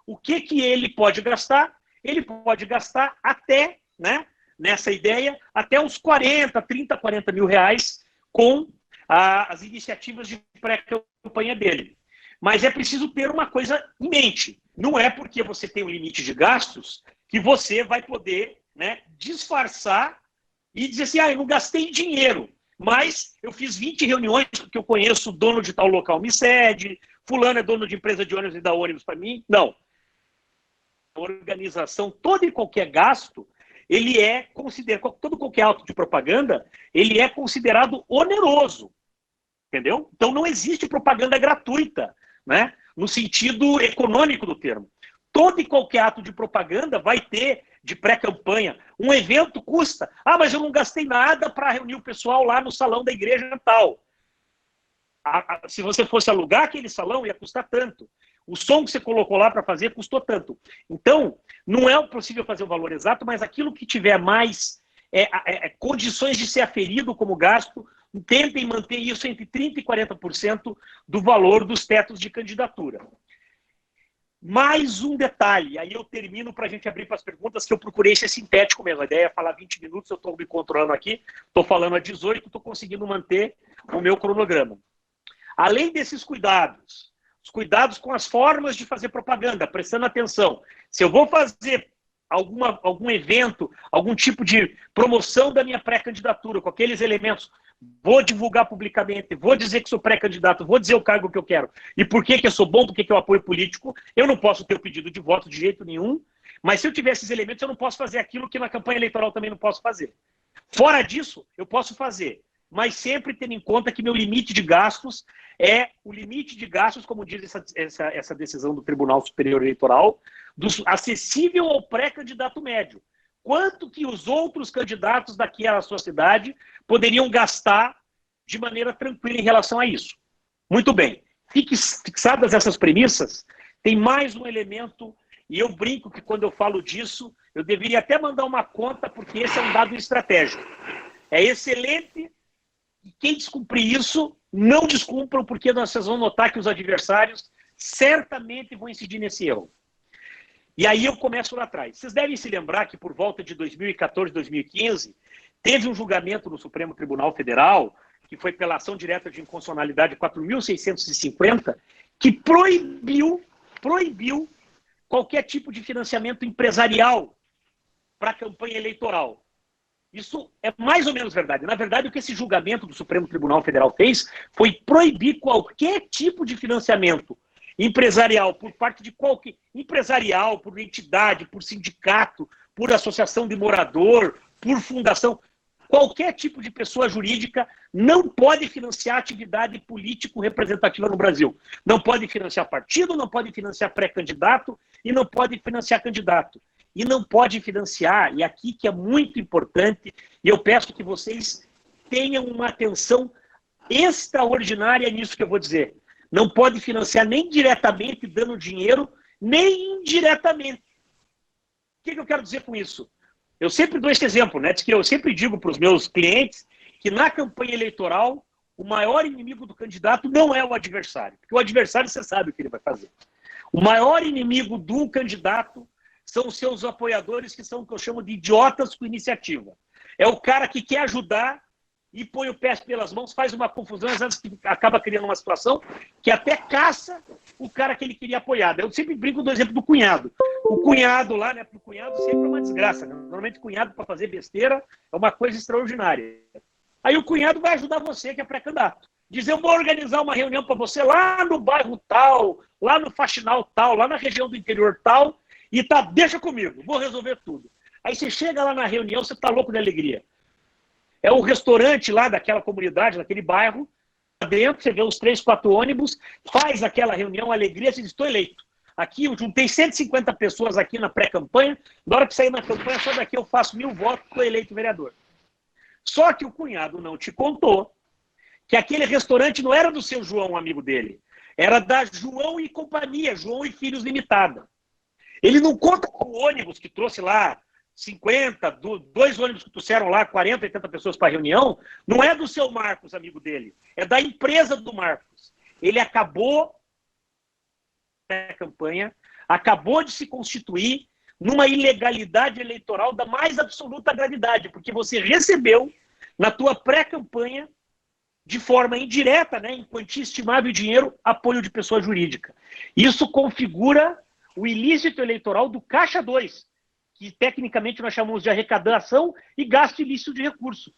O que ele pode gastar? Ele pode gastar até, né, nessa ideia, até uns 30, 40 mil reais com as iniciativas de pré-campanha dele. Mas é preciso ter uma coisa em mente. Não é porque você tem um limite de gastos que você vai poder, né, disfarçar e dizer assim, eu não gastei dinheiro, mas eu fiz 20 reuniões porque eu conheço o dono de tal local me cede, fulano é dono de empresa de ônibus e dá ônibus para mim. Não. A organização, todo e qualquer gasto, ele é considerado, todo qualquer ato de propaganda, ele é considerado oneroso. Entendeu? Então não existe propaganda gratuita, né? No sentido econômico do termo. Todo e qualquer ato de propaganda vai ter de pré-campanha. Um evento custa, mas eu não gastei nada para reunir o pessoal lá no salão da igreja tal. Se você fosse alugar aquele salão, ia custar tanto. O som que você colocou lá para fazer custou tanto. Então, não é possível fazer o valor exato, mas aquilo que tiver mais condições de ser aferido como gasto, tentem manter isso entre 30% e 40% do valor dos tetos de candidatura. Mais um detalhe, aí eu termino para a gente abrir para as perguntas, que eu procurei ser sintético mesmo. A ideia é falar 20 minutos, eu estou me controlando aqui, estou falando a 18, estou conseguindo manter o meu cronograma. Além desses cuidados, os cuidados com as formas de fazer propaganda, prestando atenção. Se eu vou fazer algum evento, algum tipo de promoção da minha pré-candidatura, com aqueles elementos, vou divulgar publicamente, vou dizer que sou pré-candidato, vou dizer o cargo que eu quero, e por que eu sou bom, por que eu apoio político, eu não posso ter o pedido de voto de jeito nenhum, mas se eu tiver esses elementos, eu não posso fazer aquilo que na campanha eleitoral também não posso fazer. Fora disso, eu posso fazer, mas sempre tendo em conta que meu limite de gastos é o limite de gastos, como diz essa decisão do Tribunal Superior Eleitoral, acessível ao pré-candidato médio. quanto que os outros candidatos daquela sua cidade poderiam gastar de maneira tranquila em relação a isso. Muito bem. Fixadas essas premissas, tem mais um elemento, e eu brinco que quando eu falo disso, eu deveria até mandar uma conta, porque esse é um dado estratégico. É excelente, e quem descumprir isso, não descumpram, porque vocês vão notar que os adversários certamente vão incidir nesse erro. E aí eu começo lá atrás. Vocês devem se lembrar que por volta de 2014, 2015, teve um julgamento no Supremo Tribunal Federal, que foi pela ação direta de inconstitucionalidade 4.650, que proibiu qualquer tipo de financiamento empresarial para a campanha eleitoral. Isso é mais ou menos verdade. Na verdade, o que esse julgamento do Supremo Tribunal Federal fez foi proibir qualquer tipo de financiamento empresarial por parte de qualquer empresarial, por entidade, por sindicato, por associação de morador, por fundação. Qualquer tipo de pessoa jurídica não pode financiar atividade político-representativa no Brasil. Não pode financiar partido, não pode financiar pré-candidato e não pode financiar candidato. E não pode financiar, e aqui que é muito importante, e eu peço que vocês tenham uma atenção extraordinária nisso que eu vou dizer. Não pode financiar nem diretamente dando dinheiro, nem indiretamente. O que eu quero dizer com isso? Eu sempre dou esse exemplo, né? Que eu sempre digo para os meus clientes que na campanha eleitoral o maior inimigo do candidato não é o adversário. Porque o adversário você sabe o que ele vai fazer. O maior inimigo do candidato são os seus apoiadores, que são o que eu chamo de idiotas com iniciativa. É o cara que quer ajudar e põe o pé pelas mãos, faz uma confusão, às vezes acaba criando uma situação que até caça o cara que ele queria apoiar. Eu sempre brinco do exemplo do cunhado. O cunhado lá, né, pro cunhado sempre é uma desgraça. Né? Normalmente cunhado para fazer besteira é uma coisa extraordinária. Aí o cunhado vai ajudar você, que é pré-candidato. Diz, eu vou organizar uma reunião para você lá no bairro tal, lá no faxinal tal, lá na região do interior tal, e tá, deixa comigo, vou resolver tudo. Aí você chega lá na reunião, você tá louco de alegria. É o restaurante lá daquela comunidade, daquele bairro, dentro, você vê os 3, 4 ônibus, faz aquela reunião, alegria, você diz, estou eleito. Aqui eu juntei 150 pessoas aqui na pré-campanha, na hora que sair na campanha, só daqui eu faço 1000 votos, estou eleito vereador. Só que o cunhado não te contou que aquele restaurante não era do seu João, amigo dele, era da João e Companhia, João e Filhos Limitada. Ele não conta com o ônibus que trouxe lá 50, 2 ônibus que trouxeram lá 40, 80 pessoas para a reunião, não é do seu Marcos, amigo dele, é da empresa do Marcos. Ele acabou a campanha, acabou de se constituir numa ilegalidade eleitoral da mais absoluta gravidade, porque você recebeu na tua pré-campanha, de forma indireta, né, em quantia estimável dinheiro, apoio de pessoa jurídica. Isso configura o ilícito eleitoral do Caixa 2, que tecnicamente nós chamamos de arrecadação e gasto ilícito de recursos.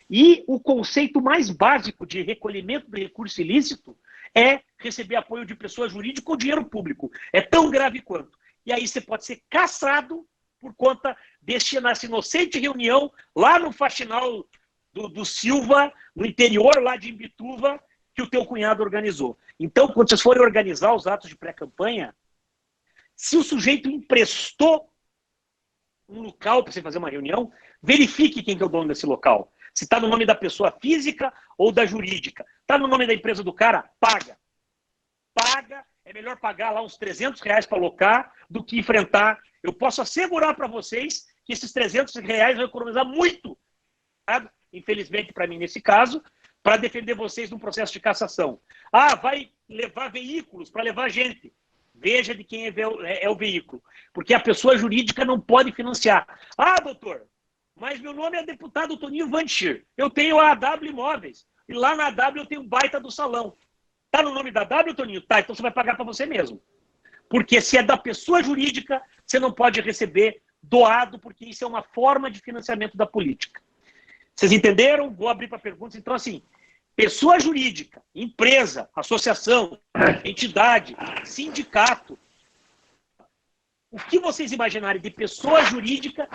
E o conceito mais básico de recolhimento de recurso ilícito é receber apoio de pessoa jurídica ou dinheiro público. É tão grave quanto. E aí você pode ser cassado por conta dessa inocente reunião lá no faxinal do Silva, no interior lá de Imbituva, que o teu cunhado organizou. Então, quando vocês forem organizar os atos de pré-campanha, se o sujeito emprestou um local para você fazer uma reunião, verifique quem que é o dono desse local. Se está no nome da pessoa física ou da jurídica. Está no nome da empresa do cara? Paga. Paga. É melhor pagar lá uns R$300 para alocar do que enfrentar. Eu posso assegurar para vocês que esses R$300 vão economizar muito. Tá? Infelizmente, para mim, nesse caso, para defender vocês num processo de cassação. Ah, vai levar veículos para levar gente. Veja de quem é o veículo. Porque a pessoa jurídica não pode financiar. Ah, doutor, mas meu nome é deputado Toninho Vanchir. Eu tenho a AW Imóveis. E lá na AW eu tenho um baita do salão. Tá no nome da AW, Toninho? Tá, então você vai pagar para você mesmo. Porque se é da pessoa jurídica, você não pode receber doado, porque isso é uma forma de financiamento da política. Vocês entenderam? Vou abrir para perguntas. Então, assim, pessoa jurídica, empresa, associação, entidade, sindicato, o que vocês imaginarem de pessoa jurídica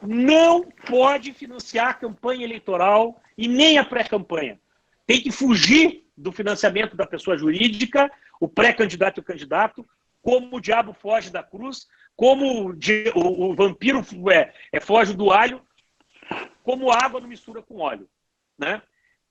não pode financiar a campanha eleitoral e nem a pré-campanha. Tem que fugir do financiamento da pessoa jurídica, o pré-candidato e o candidato, como o diabo foge da cruz, como o vampiro foge do alho, como a água não mistura com óleo, né?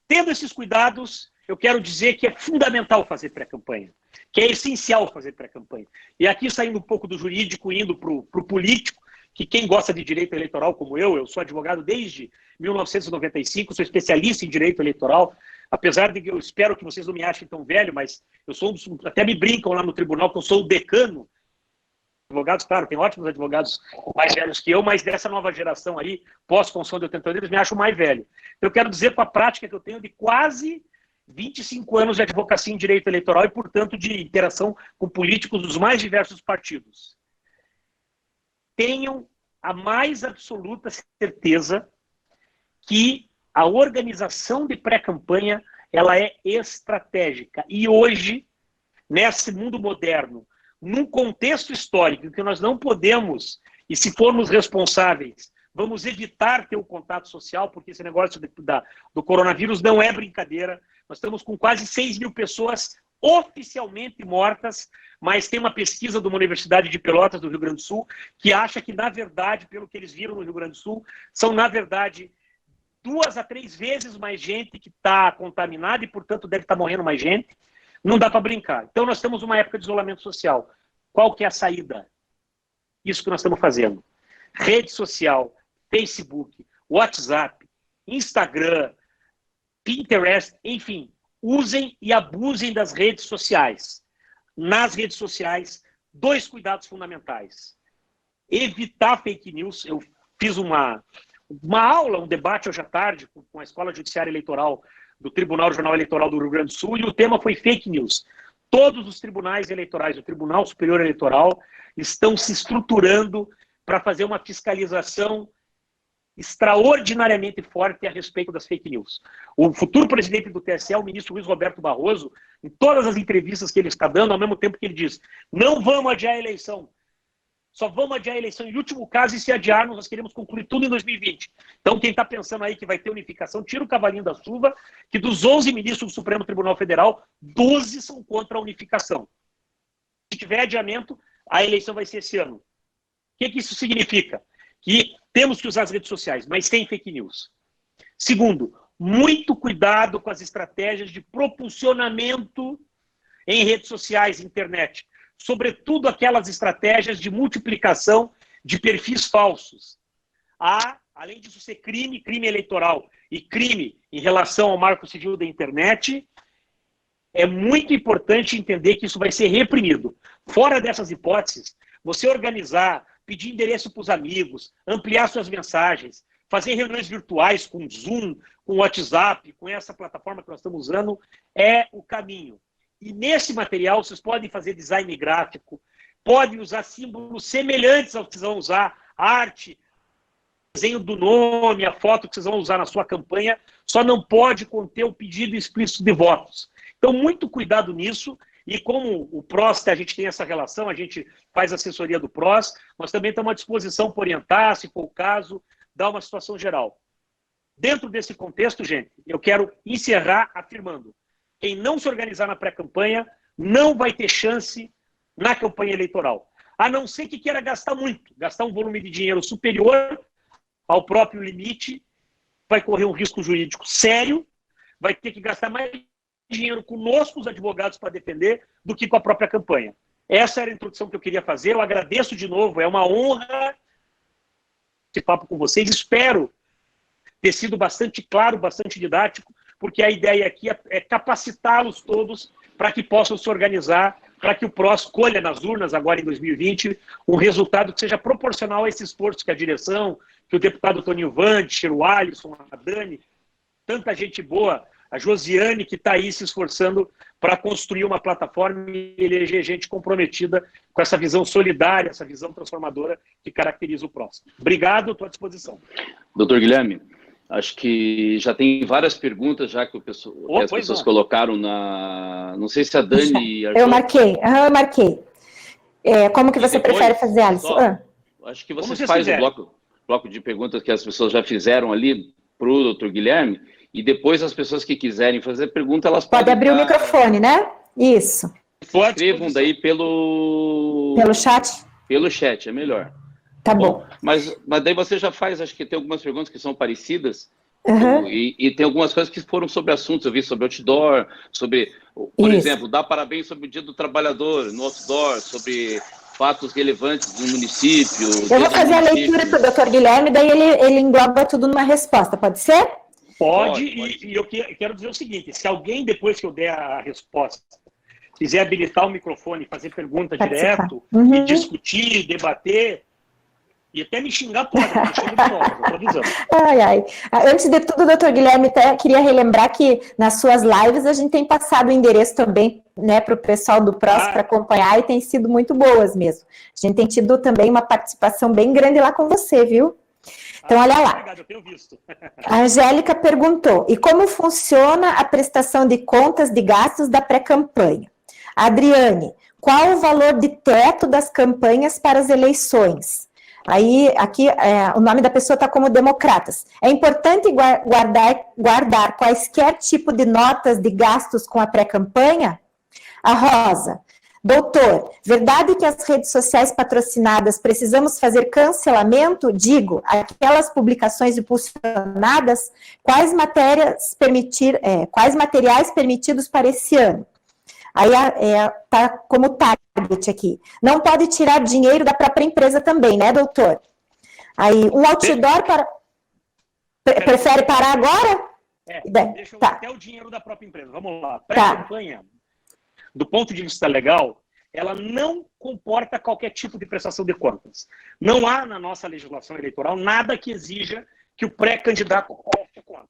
Tendo esses cuidados, eu quero dizer que é fundamental fazer pré-campanha, que é essencial fazer pré-campanha. E aqui, saindo um pouco do jurídico, indo para o político, que quem gosta de direito eleitoral como eu sou advogado desde 1995, sou especialista em direito eleitoral, apesar de que eu espero que vocês não me achem tão velho, mas eu sou até me brincam lá no tribunal que eu sou o decano. Advogados, claro, tem ótimos advogados mais velhos que eu, mas dessa nova geração aí, pós-Constituição de 88, eles me acham mais velho. Eu quero dizer, com a prática que eu tenho de quase 25 anos de advocacia em direito eleitoral e, portanto, de interação com políticos dos mais diversos partidos. Tenham a mais absoluta certeza que a organização de pré-campanha ela é estratégica. E hoje, nesse mundo moderno, num contexto histórico em que nós não podemos, e se formos responsáveis, vamos evitar ter o contato social, porque esse negócio do coronavírus não é brincadeira. Nós estamos com quase 6 mil pessoas oficialmente mortas, mas tem uma pesquisa de uma Universidade de Pelotas, do Rio Grande do Sul, que acha que, na verdade, pelo que eles viram no Rio Grande do Sul, são, na verdade, 2 a 3 vezes mais gente que está contaminada e, portanto, deve estar morrendo mais gente. Não dá para brincar. Então, nós temos uma época de isolamento social. Qual que é a saída? Isso que nós estamos fazendo. Rede social, Facebook, WhatsApp, Instagram, Pinterest, enfim, usem e abusem das redes sociais. Nas redes sociais, 2 cuidados fundamentais. Evitar fake news. Eu fiz uma aula, um debate hoje à tarde com a Escola Judiciária Eleitoral do Tribunal Regional Eleitoral do Rio Grande do Sul, e o tema foi fake news. Todos os tribunais eleitorais, o Tribunal Superior Eleitoral, estão se estruturando para fazer uma fiscalização extraordinariamente forte a respeito das fake news. O futuro presidente do TSE, o ministro Luiz Roberto Barroso, em todas as entrevistas que ele está dando, ao mesmo tempo que ele diz: não vamos adiar a eleição, só vamos adiar a eleição em último caso, e se adiarmos, nós queremos concluir tudo em 2020. Então, quem está pensando aí que vai ter unificação, tira o cavalinho da chuva, que dos 11 ministros do Supremo Tribunal Federal, 12 são contra a unificação. Se tiver adiamento, a eleição vai ser esse ano. O que isso significa? Que temos que usar as redes sociais, mas sem fake news. Segundo, muito cuidado com as estratégias de propulsionamento em redes sociais, internet. Sobretudo aquelas estratégias de multiplicação de perfis falsos. Além disso ser crime eleitoral e crime em relação ao marco civil da internet, é muito importante entender que isso vai ser reprimido. Fora dessas hipóteses, você organizar, pedir endereço para os amigos, ampliar suas mensagens, fazer reuniões virtuais com Zoom, com WhatsApp, com essa plataforma que nós estamos usando, é o caminho. E nesse material vocês podem fazer design gráfico, podem usar símbolos semelhantes aos que vocês vão usar, arte, desenho do nome, a foto que vocês vão usar na sua campanha, só não pode conter o pedido explícito de votos. Então, muito cuidado nisso. E como o PROS, a gente tem essa relação, a gente faz assessoria do PROS, nós também estamos à disposição para orientar, se for o caso, dar uma situação geral. Dentro desse contexto, gente, eu quero encerrar afirmando: quem não se organizar na pré-campanha não vai ter chance na campanha eleitoral. A não ser que queira gastar muito, gastar um volume de dinheiro superior ao próprio limite, vai correr um risco jurídico sério, vai ter que gastar mais dinheiro conosco, os advogados, para defender, do que com a própria campanha. Essa era a introdução que eu queria fazer. Eu agradeço de novo, é uma honra esse papo com vocês. Espero ter sido bastante claro, bastante didático, porque a ideia aqui é capacitá-los todos para que possam se organizar, para que o PROS colha nas urnas agora em 2020 um resultado que seja proporcional a esse esforço que a direção, que o deputado Toninho Vantes, o Alisson, a Dani, tanta gente boa, a Josiane, que está aí se esforçando para construir uma plataforma e eleger gente comprometida com essa visão solidária, essa visão transformadora que caracteriza o PROS. Obrigado, estou à disposição. Doutor Guilherme, acho que já tem várias perguntas já que, que as pessoas colocaram na... Não sei se a Dani... Eu marquei, eu marquei. Como que você prefere fazer, Alisson? Acho que você faz o bloco de perguntas que as pessoas já fizeram ali para o doutor Guilherme, e depois as pessoas que quiserem fazer pergunta, elas podem abrir o microfone, né? Isso. Escrevam daí pelo chat. Pelo chat, é melhor. Tá bom. Mas daí você já faz, acho que tem algumas perguntas que são parecidas, Uhum. e tem algumas coisas que foram sobre assuntos, eu vi sobre outdoor, sobre, por exemplo, dar parabéns sobre o Dia do Trabalhador no outdoor, sobre fatos relevantes do município. Eu vou fazer a leitura para o doutor Guilherme, daí ele engloba tudo numa resposta, pode ser? Pode. E eu quero dizer o seguinte, se alguém, depois que eu der a resposta, quiser habilitar o microfone, fazer pergunta direto, e discutir, debater, e até me xingar pode, eu xingo de novo, eu tô avisando. Antes de tudo, doutor Guilherme, até queria relembrar que nas suas lives a gente tem passado o endereço também, né, para o pessoal do PROS para acompanhar, e tem sido muito boas mesmo. A gente tem tido também uma participação bem grande lá com você, viu? Então, olha lá. Obrigado, eu tenho visto. A Angélica perguntou, e como funciona a prestação de contas de gastos da pré-campanha? Adriane, qual o valor de teto das campanhas para as eleições? Aí, aqui, o nome da pessoa está como Democratas. É importante guardar quaisquer tipo de notas de gastos com a pré-campanha? A Rosa, doutor, verdade que as redes sociais patrocinadas precisamos fazer cancelamento? Digo, aquelas publicações impulsionadas, quais materiais permitidos para esse ano? Aí tá como target aqui. Não pode tirar dinheiro da própria empresa também, né, doutor? Aí, um outdoor para... Prefere parar agora? Deixa eu até o dinheiro da própria empresa. Vamos lá. Pré-campanha, do ponto de vista legal, ela não comporta qualquer tipo de prestação de contas. Não há na nossa legislação eleitoral nada que exija que o pré-candidato preste contas.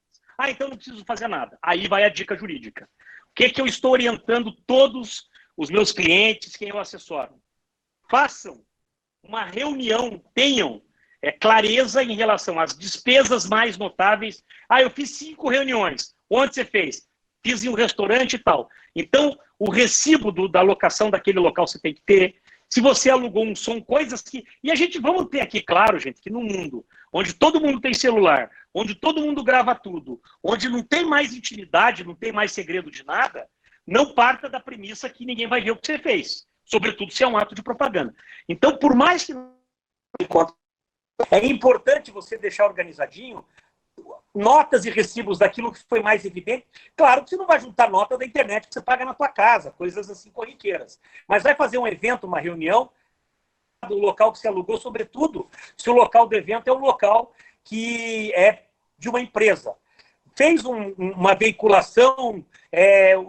Então não preciso fazer nada. Aí vai a dica jurídica. O que eu estou orientando todos os meus clientes, quem eu assessoro? Façam uma reunião, tenham clareza em relação às despesas mais notáveis. Eu fiz 5 reuniões. Onde você fez? Fiz em um restaurante e tal. Então, o recibo da locação daquele local você tem que ter. Se você alugou um som, coisas que... E a gente, vamos ter aqui, claro, gente, que no mundo onde todo mundo tem celular, onde todo mundo grava tudo, onde não tem mais intimidade, não tem mais segredo de nada, não parta da premissa que ninguém vai ver o que você fez. Sobretudo se é um ato de propaganda. Então, por mais que... É importante você deixar organizadinho notas e recibos daquilo que foi mais evidente. Claro que você não vai juntar nota da internet que você paga na tua casa, coisas assim corriqueiras. Mas vai fazer um evento, uma reunião, do local que você alugou, sobretudo se o local do evento é um local que é de uma empresa. Fez uma veiculação,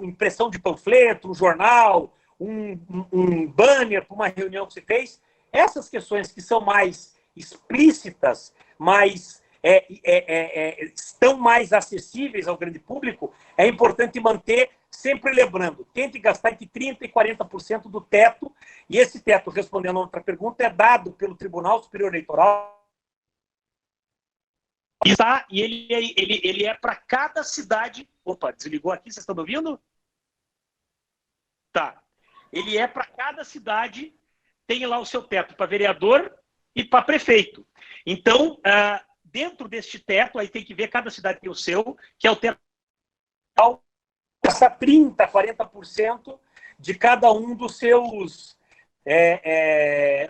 impressão de panfleto, um jornal, um banner para uma reunião que você fez. Essas questões que são mais explícitas, mais... estão mais acessíveis ao grande público, é importante manter, sempre lembrando, tente gastar entre 30% e 40% do teto, e esse teto, respondendo a outra pergunta, é dado pelo Tribunal Superior Eleitoral, e ele é para cada cidade... Opa, desligou aqui, vocês estão me ouvindo? Tá. Ele é para cada cidade, tem lá o seu teto para vereador e para prefeito. Então, dentro deste teto, aí tem que ver, cada cidade tem o seu, que é o teto, essa 30%, 40% de cada um dos seus,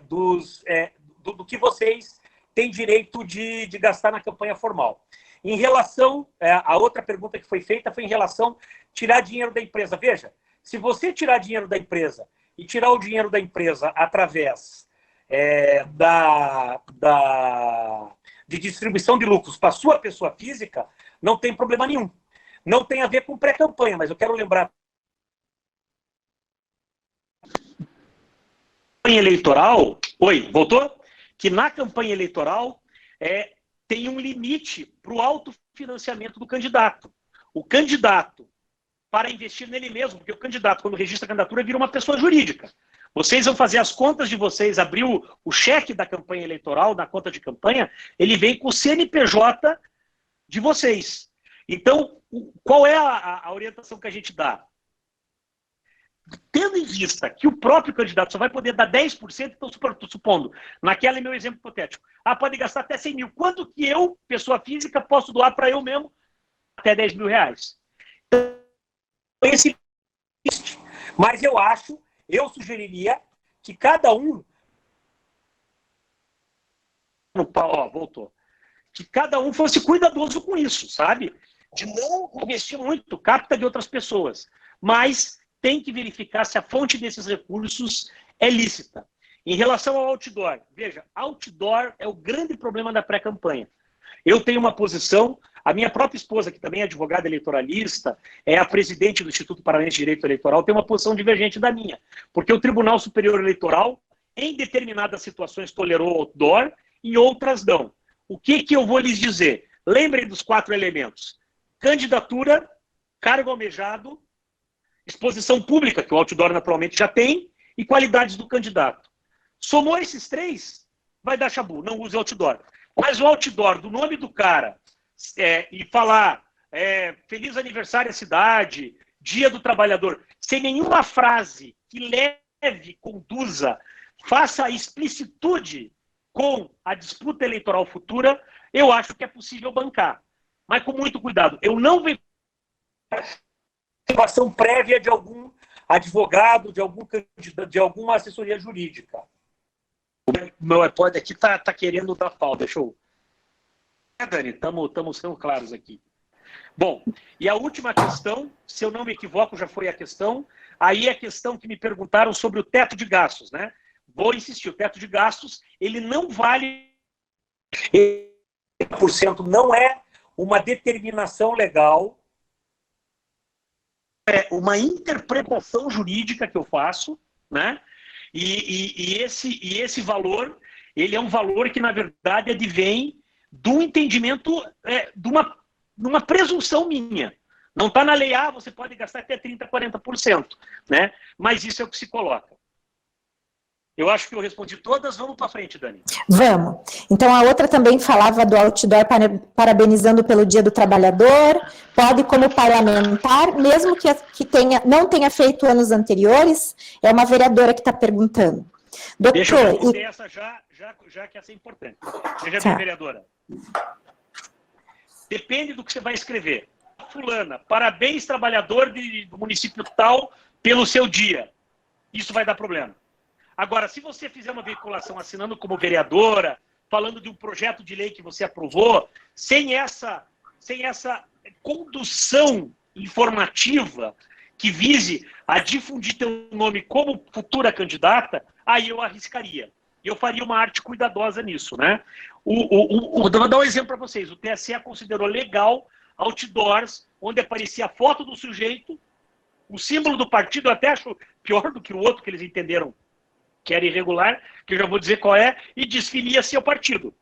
do que vocês têm direito de gastar na campanha formal. Em relação, a outra pergunta que foi feita foi em relação a tirar dinheiro da empresa. Veja, se você tirar dinheiro da empresa e tirar o dinheiro da empresa através de distribuição de lucros para a sua pessoa física, não tem problema nenhum. Não tem a ver com pré-campanha, mas eu quero lembrar. Campanha eleitoral, voltou? Que na campanha eleitoral tem um limite para o autofinanciamento do candidato. O candidato, para investir nele mesmo, porque o candidato, quando registra a candidatura, vira uma pessoa jurídica. Vocês vão fazer as contas de vocês, abrir o cheque da campanha eleitoral, na conta de campanha, ele vem com o CNPJ de vocês. Então, qual é a orientação que a gente dá? Tendo em vista que o próprio candidato só vai poder dar 10%, então, supondo, naquele meu exemplo hipotético, pode gastar até 100 mil. Quanto que eu, pessoa física, posso doar para eu mesmo? Até 10 mil reais. Então, mas eu sugeriria que cada um voltou. Que cada um fosse cuidadoso com isso, sabe? De não investir muito, capta de outras pessoas. Mas tem que verificar se a fonte desses recursos é lícita. Em relação ao outdoor, veja, outdoor é o grande problema da pré-campanha. Eu tenho uma posição, a minha própria esposa, que também é advogada eleitoralista, é a presidente do Instituto Paranaense de Direito Eleitoral, tem uma posição divergente da minha. Porque o Tribunal Superior Eleitoral, em determinadas situações, tolerou outdoor, em outras não. O que eu vou lhes dizer? Lembrem dos 4 elementos. Candidatura, cargo almejado, exposição pública, que o outdoor naturalmente já tem, e qualidades do candidato. Somou esses 3, vai dar chabu, não use outdoor. Mas o outdoor do nome do cara e falar feliz aniversário à cidade, dia do trabalhador, sem nenhuma frase que leve, conduza, faça a explicitude com a disputa eleitoral futura, eu acho que é possível bancar. Mas com muito cuidado. Eu não vejo aprovação prévia de algum advogado, de alguma assessoria jurídica. O meu iPod aqui tá querendo dar pau. Deixa eu... Dani, estamos sendo claros aqui. Bom, e a última questão, se eu não me equivoco, já foi a questão, aí é a questão que me perguntaram sobre o teto de gastos, né? Vou insistir, o teto de gastos, ele não vale... 100% não é uma determinação legal, é uma interpretação jurídica que eu faço, né? E esse valor, ele é um valor que, na verdade, advém do entendimento, de uma presunção minha. Não está na lei, você pode gastar até 30%, 40%, né? Mas isso é o que se coloca. Eu acho que eu respondi todas. Vamos para frente, Dani. Vamos. Então, a outra também falava do outdoor parabenizando pelo Dia do Trabalhador. Pode, como parlamentar, mesmo que não tenha feito anos anteriores, é uma vereadora que está perguntando. Doutor, deixa eu responder essa já que essa é importante. Veja bem, vereadora. Depende do que você vai escrever. Fulana, parabéns, trabalhador do município tal, pelo seu dia. Isso vai dar problema. Agora, se você fizer uma veiculação assinando como vereadora, falando de um projeto de lei que você aprovou, sem essa condução informativa que vise a difundir teu nome como futura candidata, aí eu arriscaria. Eu faria uma arte cuidadosa nisso, né? Vou dar um exemplo para vocês. O TSE considerou legal outdoors onde aparecia a foto do sujeito, o símbolo do partido, eu até acho pior do que o outro que eles entenderam que era irregular, que eu já vou dizer qual é, e desfilia-se ao partido.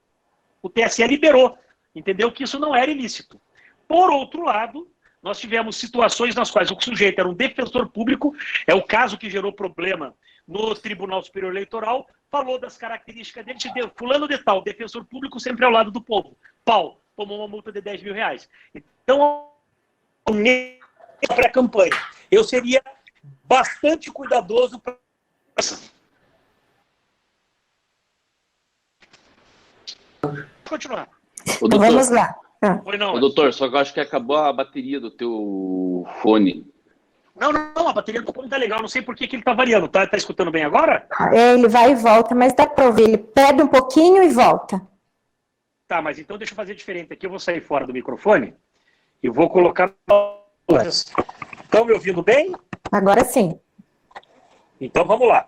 O TSE liberou, entendeu que isso não era ilícito. Por outro lado, nós tivemos situações nas quais o sujeito era um defensor público, é o caso que gerou problema no Tribunal Superior Eleitoral, falou das características dele, deu fulano de tal, defensor público sempre ao lado do povo. Pau, tomou uma multa de R$10 mil. Então, para a campanha, eu seria bastante cuidadoso para... continuar. Então, vamos lá. Doutor, só que eu acho que acabou a bateria do teu fone. Não, a bateria do fone tá legal, não sei por que ele tá variando. Tá escutando bem agora? Ele vai e volta, mas dá para ouvir. Ele perde um pouquinho e volta. Tá, mas então deixa eu fazer diferente aqui. Eu vou sair fora do microfone e vou colocar... Estão me ouvindo bem? Agora sim. Então vamos lá.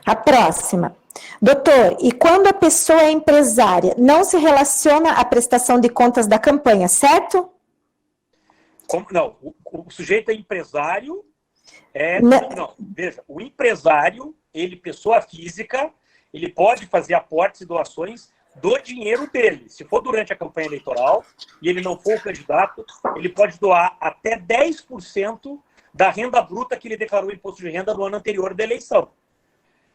A próxima. Doutor, e quando a pessoa é empresária, não se relaciona à prestação de contas da campanha, certo? Não, o sujeito é empresário. Não, veja, o empresário, ele, pessoa física, ele pode fazer aportes e doações do dinheiro dele. Se for durante a campanha eleitoral e ele não for o candidato, ele pode doar até 10% da renda bruta que ele declarou o imposto de renda no ano anterior da eleição.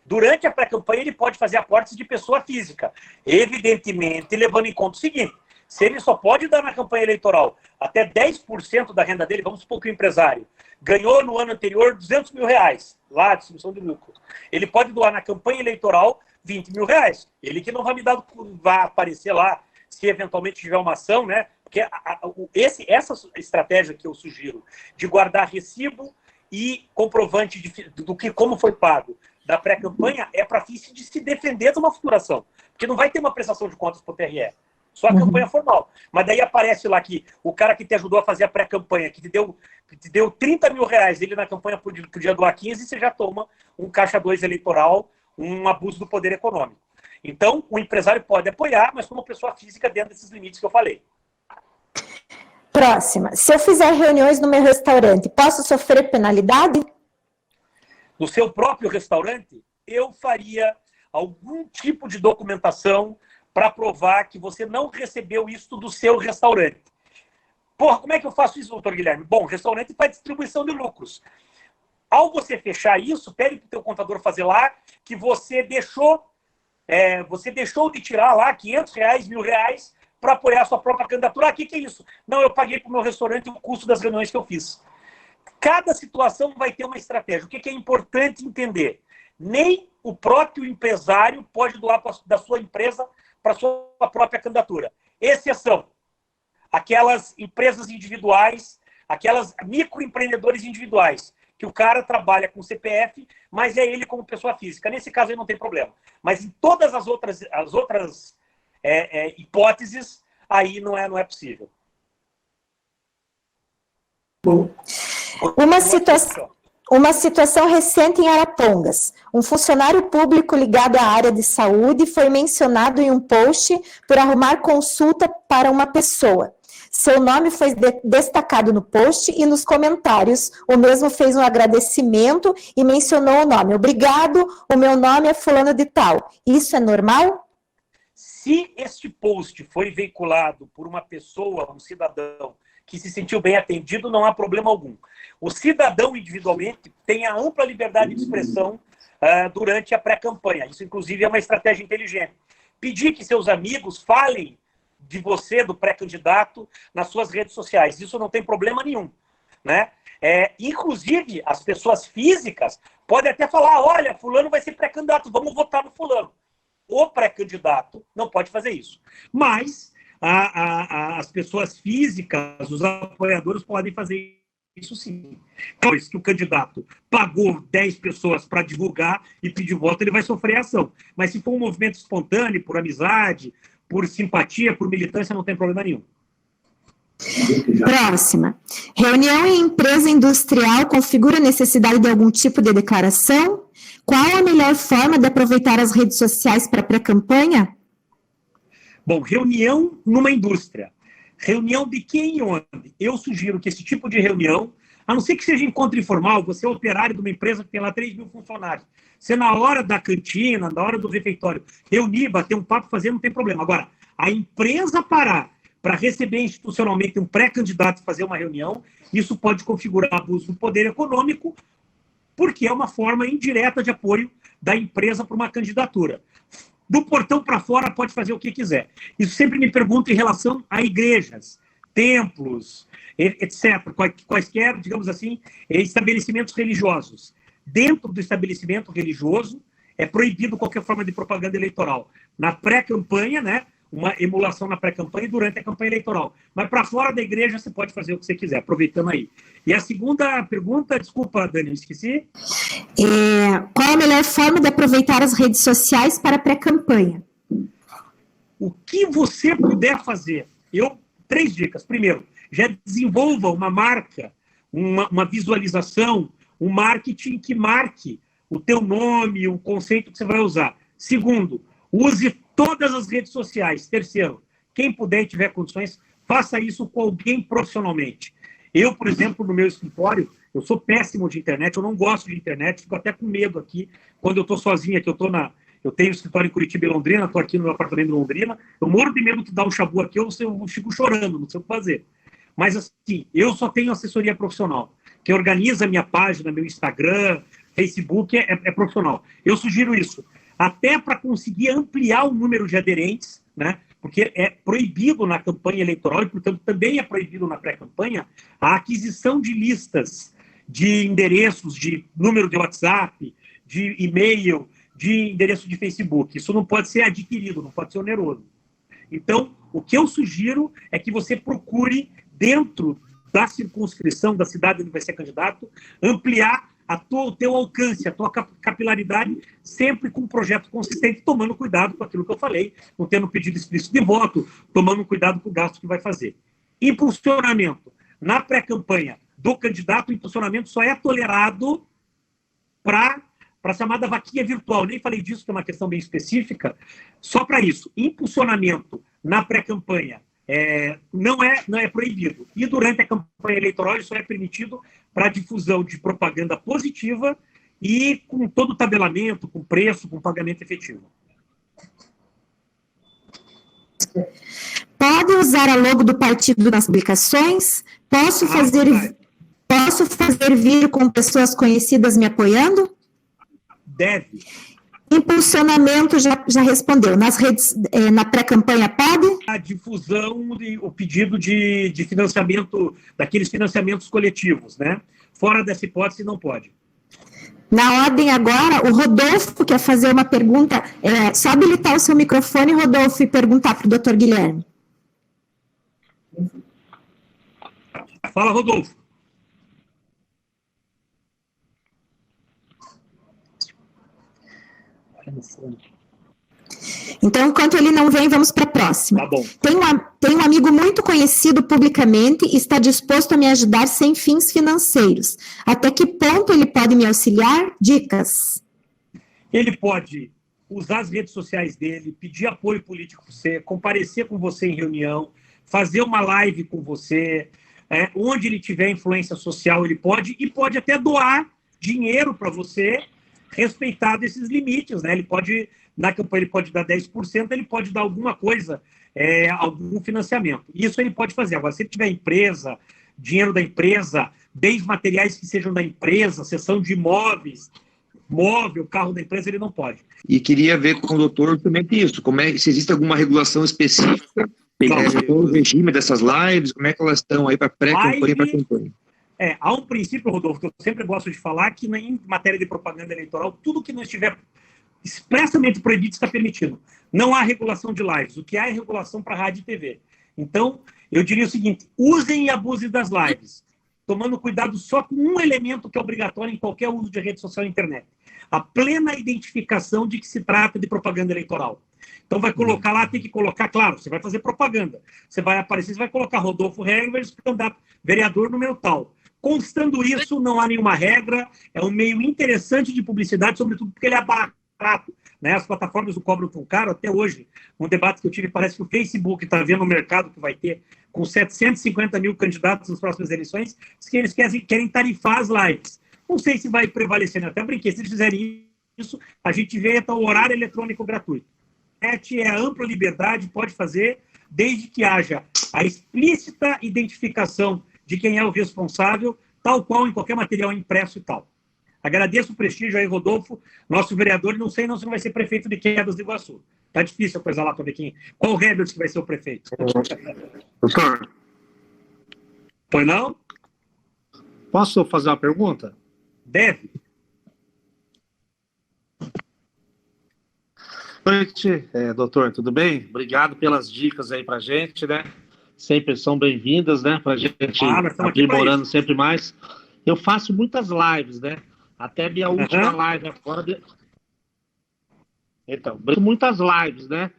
Durante a pré-campanha, ele pode fazer aportes de pessoa física. Evidentemente, levando em conta o seguinte, se ele só pode dar na campanha eleitoral até 10% da renda dele, vamos supor que o empresário ganhou no ano anterior R$200 mil, lá a distribuição de lucro. Ele pode doar na campanha eleitoral R$20 mil. Ele que não vai aparecer lá, se eventualmente tiver uma ação, né? Porque essa estratégia que eu sugiro, de guardar recibo e comprovante como foi pago da pré-campanha é para fins de se defender de uma futura ação. Porque não vai ter uma prestação de contas para o TRE. Só a campanha formal. Mas daí aparece lá que o cara que te ajudou a fazer a pré-campanha, que te deu 30 mil reais, ele na campanha podia doar 15, você já toma um caixa 2 eleitoral, um abuso do poder econômico. Então, o empresário pode apoiar, mas como pessoa física dentro desses limites que eu falei. Próxima. Se eu fizer reuniões no meu restaurante, posso sofrer penalidade? No seu próprio restaurante, eu faria algum tipo de documentação para provar que você não recebeu isso do seu restaurante. Porra, como é que eu faço isso, doutor Guilherme? Bom, o restaurante faz distribuição de lucros. Ao você fechar isso, pede para o teu contador fazer lá que você deixou de tirar lá 500 reais, R$1.000 para apoiar a sua própria candidatura. Ah, o que é isso? Não, eu paguei para o meu restaurante o custo das reuniões que eu fiz. Cada situação vai ter uma estratégia. O que é importante entender? Nem o próprio empresário pode doar da sua empresa para a sua própria candidatura. Exceção. Aquelas empresas individuais, aquelas microempreendedores individuais, que o cara trabalha com CPF, mas é ele como pessoa física. Nesse caso aí não tem problema. Mas em todas as outras hipóteses, aí não é possível. Uma situação recente em Arapongas. Um funcionário público ligado à área de saúde foi mencionado em um post por arrumar consulta para uma pessoa. Seu nome foi destacado no post e nos comentários. O mesmo fez um agradecimento e mencionou o nome. Obrigado, o meu nome é fulano de tal. Isso é normal? Se este post foi veiculado por uma pessoa, um cidadão, que se sentiu bem atendido, não há problema algum. O cidadão, individualmente, tem a ampla liberdade de expressão durante a pré-campanha. Isso, inclusive, é uma estratégia inteligente. Pedir que seus amigos falem de você, do pré-candidato, nas suas redes sociais. Isso não tem problema nenhum, né? Inclusive, as pessoas físicas podem até falar, olha, fulano vai ser pré-candidato, vamos votar no fulano. O pré-candidato não pode fazer isso. Mas as pessoas físicas, os apoiadores podem fazer isso sim. Pois que o candidato pagou 10 pessoas para divulgar e pedir voto, ele vai sofrer ação. Mas se for um movimento espontâneo, por amizade, por simpatia, por militância, não tem problema nenhum. Próxima. Reunião em empresa industrial configura necessidade de algum tipo de declaração? Qual a melhor forma de aproveitar as redes sociais para pré-campanha? Bom, reunião numa indústria. Reunião de quem e onde? Eu sugiro que esse tipo de reunião, a não ser que seja encontro informal, você é operário de uma empresa que tem lá 3 mil funcionários. Você, na hora da cantina, na hora do refeitório, reunir, bater um papo, fazer, não tem problema. Agora, a empresa parar para receber institucionalmente um pré-candidato e fazer uma reunião, isso pode configurar abuso do poder econômico, porque é uma forma indireta de apoio da empresa para uma candidatura. Do portão para fora pode fazer o que quiser. Isso sempre me pergunta em relação a igrejas, templos, etc. Quaisquer, digamos assim, estabelecimentos religiosos. Dentro do estabelecimento religioso, é proibido qualquer forma de propaganda eleitoral. Na pré-campanha, né? Uma emulação na pré-campanha e durante a campanha eleitoral. Mas para fora da igreja você pode fazer o que você quiser, aproveitando aí. E a segunda pergunta, desculpa, Dani, eu esqueci. Qual a melhor forma de aproveitar as redes sociais para a pré-campanha? O que você puder fazer. 3 dicas. Primeiro, já desenvolva uma marca, uma visualização, um marketing que marque o teu nome, o conceito que você vai usar. Segundo, use todas as redes sociais. Terceiro, quem puder e tiver condições, faça isso com alguém profissionalmente. Eu, por exemplo, no meu escritório, eu sou péssimo de internet, eu não gosto de internet, fico até com medo aqui, quando eu estou sozinho aqui, eu tenho escritório em Curitiba e Londrina, estou aqui no meu apartamento em Londrina, eu morro de medo que dá um chabu aqui, eu fico chorando, não sei o que fazer. Mas, assim, eu só tenho assessoria profissional. Quem organiza a minha página, meu Instagram, Facebook, é profissional. Eu sugiro isso. Até para conseguir ampliar o número de aderentes, né? Porque é proibido na campanha eleitoral e, portanto, também é proibido na pré-campanha a aquisição de listas de endereços, de número de WhatsApp, de e-mail, de endereço de Facebook. Isso não pode ser adquirido, não pode ser oneroso. Então, o que eu sugiro é que você procure, dentro da circunscrição da cidade onde vai ser candidato, ampliar o teu alcance, a tua capilaridade, sempre com um projeto consistente, tomando cuidado com aquilo que eu falei, não tendo pedido explícito de voto, tomando cuidado com o gasto que vai fazer. Impulsionamento. Na pré-campanha do candidato, o impulsionamento só é tolerado para a chamada vaquinha virtual. Nem falei disso, que é uma questão bem específica. Só para isso. Impulsionamento na pré-campanha não é proibido. E durante a campanha eleitoral, isso é permitido para difusão de propaganda positiva e com todo o tabelamento, com preço, com pagamento efetivo. Pode usar a logo do partido nas publicações? Posso fazer vídeo com pessoas conhecidas me apoiando? Deve. Impulsionamento já respondeu. Nas redes, na pré-campanha pode? A difusão, o pedido de financiamento, daqueles financiamentos coletivos, né? Fora dessa hipótese, não pode. Na ordem agora, o Rodolfo quer fazer uma pergunta. Só habilitar o seu microfone, Rodolfo, e perguntar para o doutor Guilherme. Fala, Rodolfo. Então, enquanto ele não vem, vamos para a próxima. Tá bom. Tem um amigo muito conhecido publicamente e está disposto a me ajudar sem fins financeiros. Até que ponto ele pode me auxiliar? Dicas. Ele pode usar as redes sociais dele, pedir apoio político para você, comparecer com você em reunião, fazer uma live com você, onde ele tiver influência social, ele pode, e pode até doar dinheiro para você, respeitado esses limites, né? Ele pode, na campanha, ele pode dar 10%, ele pode dar alguma coisa, algum financiamento. Isso ele pode fazer. Agora, se ele tiver empresa, dinheiro da empresa, bens materiais que sejam da empresa, cessão de imóveis, móvel, carro da empresa, ele não pode. E queria ver com o doutor também isso, se existe alguma regulação específica, o regime dessas lives, como é que elas estão aí para pré-campanha e para campanha? Há um princípio, Rodolfo, que eu sempre gosto de falar, que em matéria de propaganda eleitoral, tudo que não estiver expressamente proibido está permitido. Não há regulação de lives, o que há é regulação para rádio e TV. Então, eu diria o seguinte, usem e abusem das lives, tomando cuidado só com um elemento que é obrigatório em qualquer uso de rede social e internet. A plena identificação de que se trata de propaganda eleitoral. Então vai colocar lá, tem que colocar, claro, você vai fazer propaganda. Você vai aparecer, você vai colocar Rodolfo Herbers, candidato vereador número tal. Constando isso, não há nenhuma regra, é um meio interessante de publicidade, sobretudo porque ele é barato. Né? As plataformas o cobram tão caro, até hoje, um debate que eu tive, parece que o Facebook está vendo o mercado que vai ter com 750 mil candidatos nas próximas eleições, que eles querem tarifar as lives. Não sei se vai prevalecer, né? Até brinquei, se eles fizerem isso, a gente vê o horário eletrônico gratuito. É ampla liberdade, pode fazer, desde que haja a explícita identificação de quem é o responsável, tal qual em qualquer material impresso e tal. Agradeço o prestígio aí, Rodolfo, nosso vereador, e não sei se vai ser prefeito de Quedas do Iguaçu. Tá difícil a coisa lá para ver qual o Herbert que vai ser o prefeito. Doutor, Pois não? posso fazer uma pergunta? Deve. Boa noite, doutor, tudo bem? Obrigado pelas dicas aí pra gente, né? Sempre são bem-vindas, né? Pra gente aprimorando sempre mais. Eu faço muitas lives, né? Até minha última live agora. Então, muitas lives, né?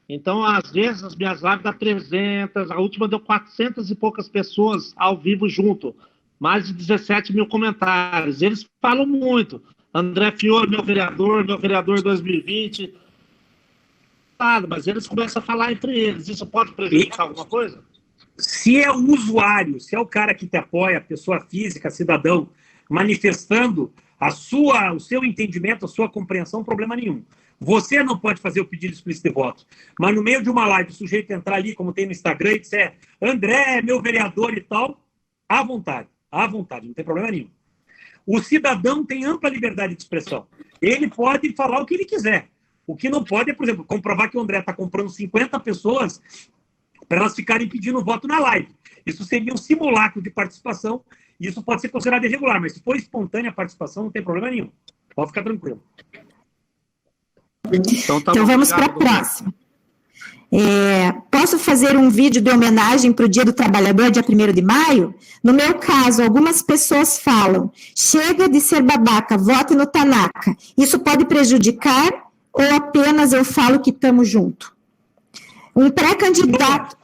Então, às vezes, as minhas lives dão 300, a última deu 400 e poucas pessoas ao vivo junto. Mais de 17 mil comentários. Eles falam muito. André Fiore, meu vereador 2020. Mas eles começam a falar entre eles. Isso pode prejudicar alguma coisa? Se é o usuário, se é o cara que te apoia, a pessoa física, cidadão, manifestando o seu entendimento, a sua compreensão, problema nenhum. Você não pode fazer o pedido explícito de voto. Mas no meio de uma live, o sujeito entrar ali, como tem no Instagram, e disser André, meu vereador e tal, à vontade, não tem problema nenhum. O cidadão tem ampla liberdade de expressão. Ele pode falar o que ele quiser. O que não pode é, por exemplo, comprovar que o André está comprando 50 pessoas para elas ficarem pedindo voto na live. Isso seria um simulacro de participação e isso pode ser considerado irregular, mas se for espontânea participação, não tem problema nenhum. Pode ficar tranquilo. Então vamos para a próxima. posso fazer um vídeo de homenagem para o Dia do Trabalhador, dia 1º de maio? No meu caso, algumas pessoas falam, chega de ser babaca, vote no Tanaka. Isso pode prejudicar ou apenas eu falo que estamos junto? Um pré-candidato...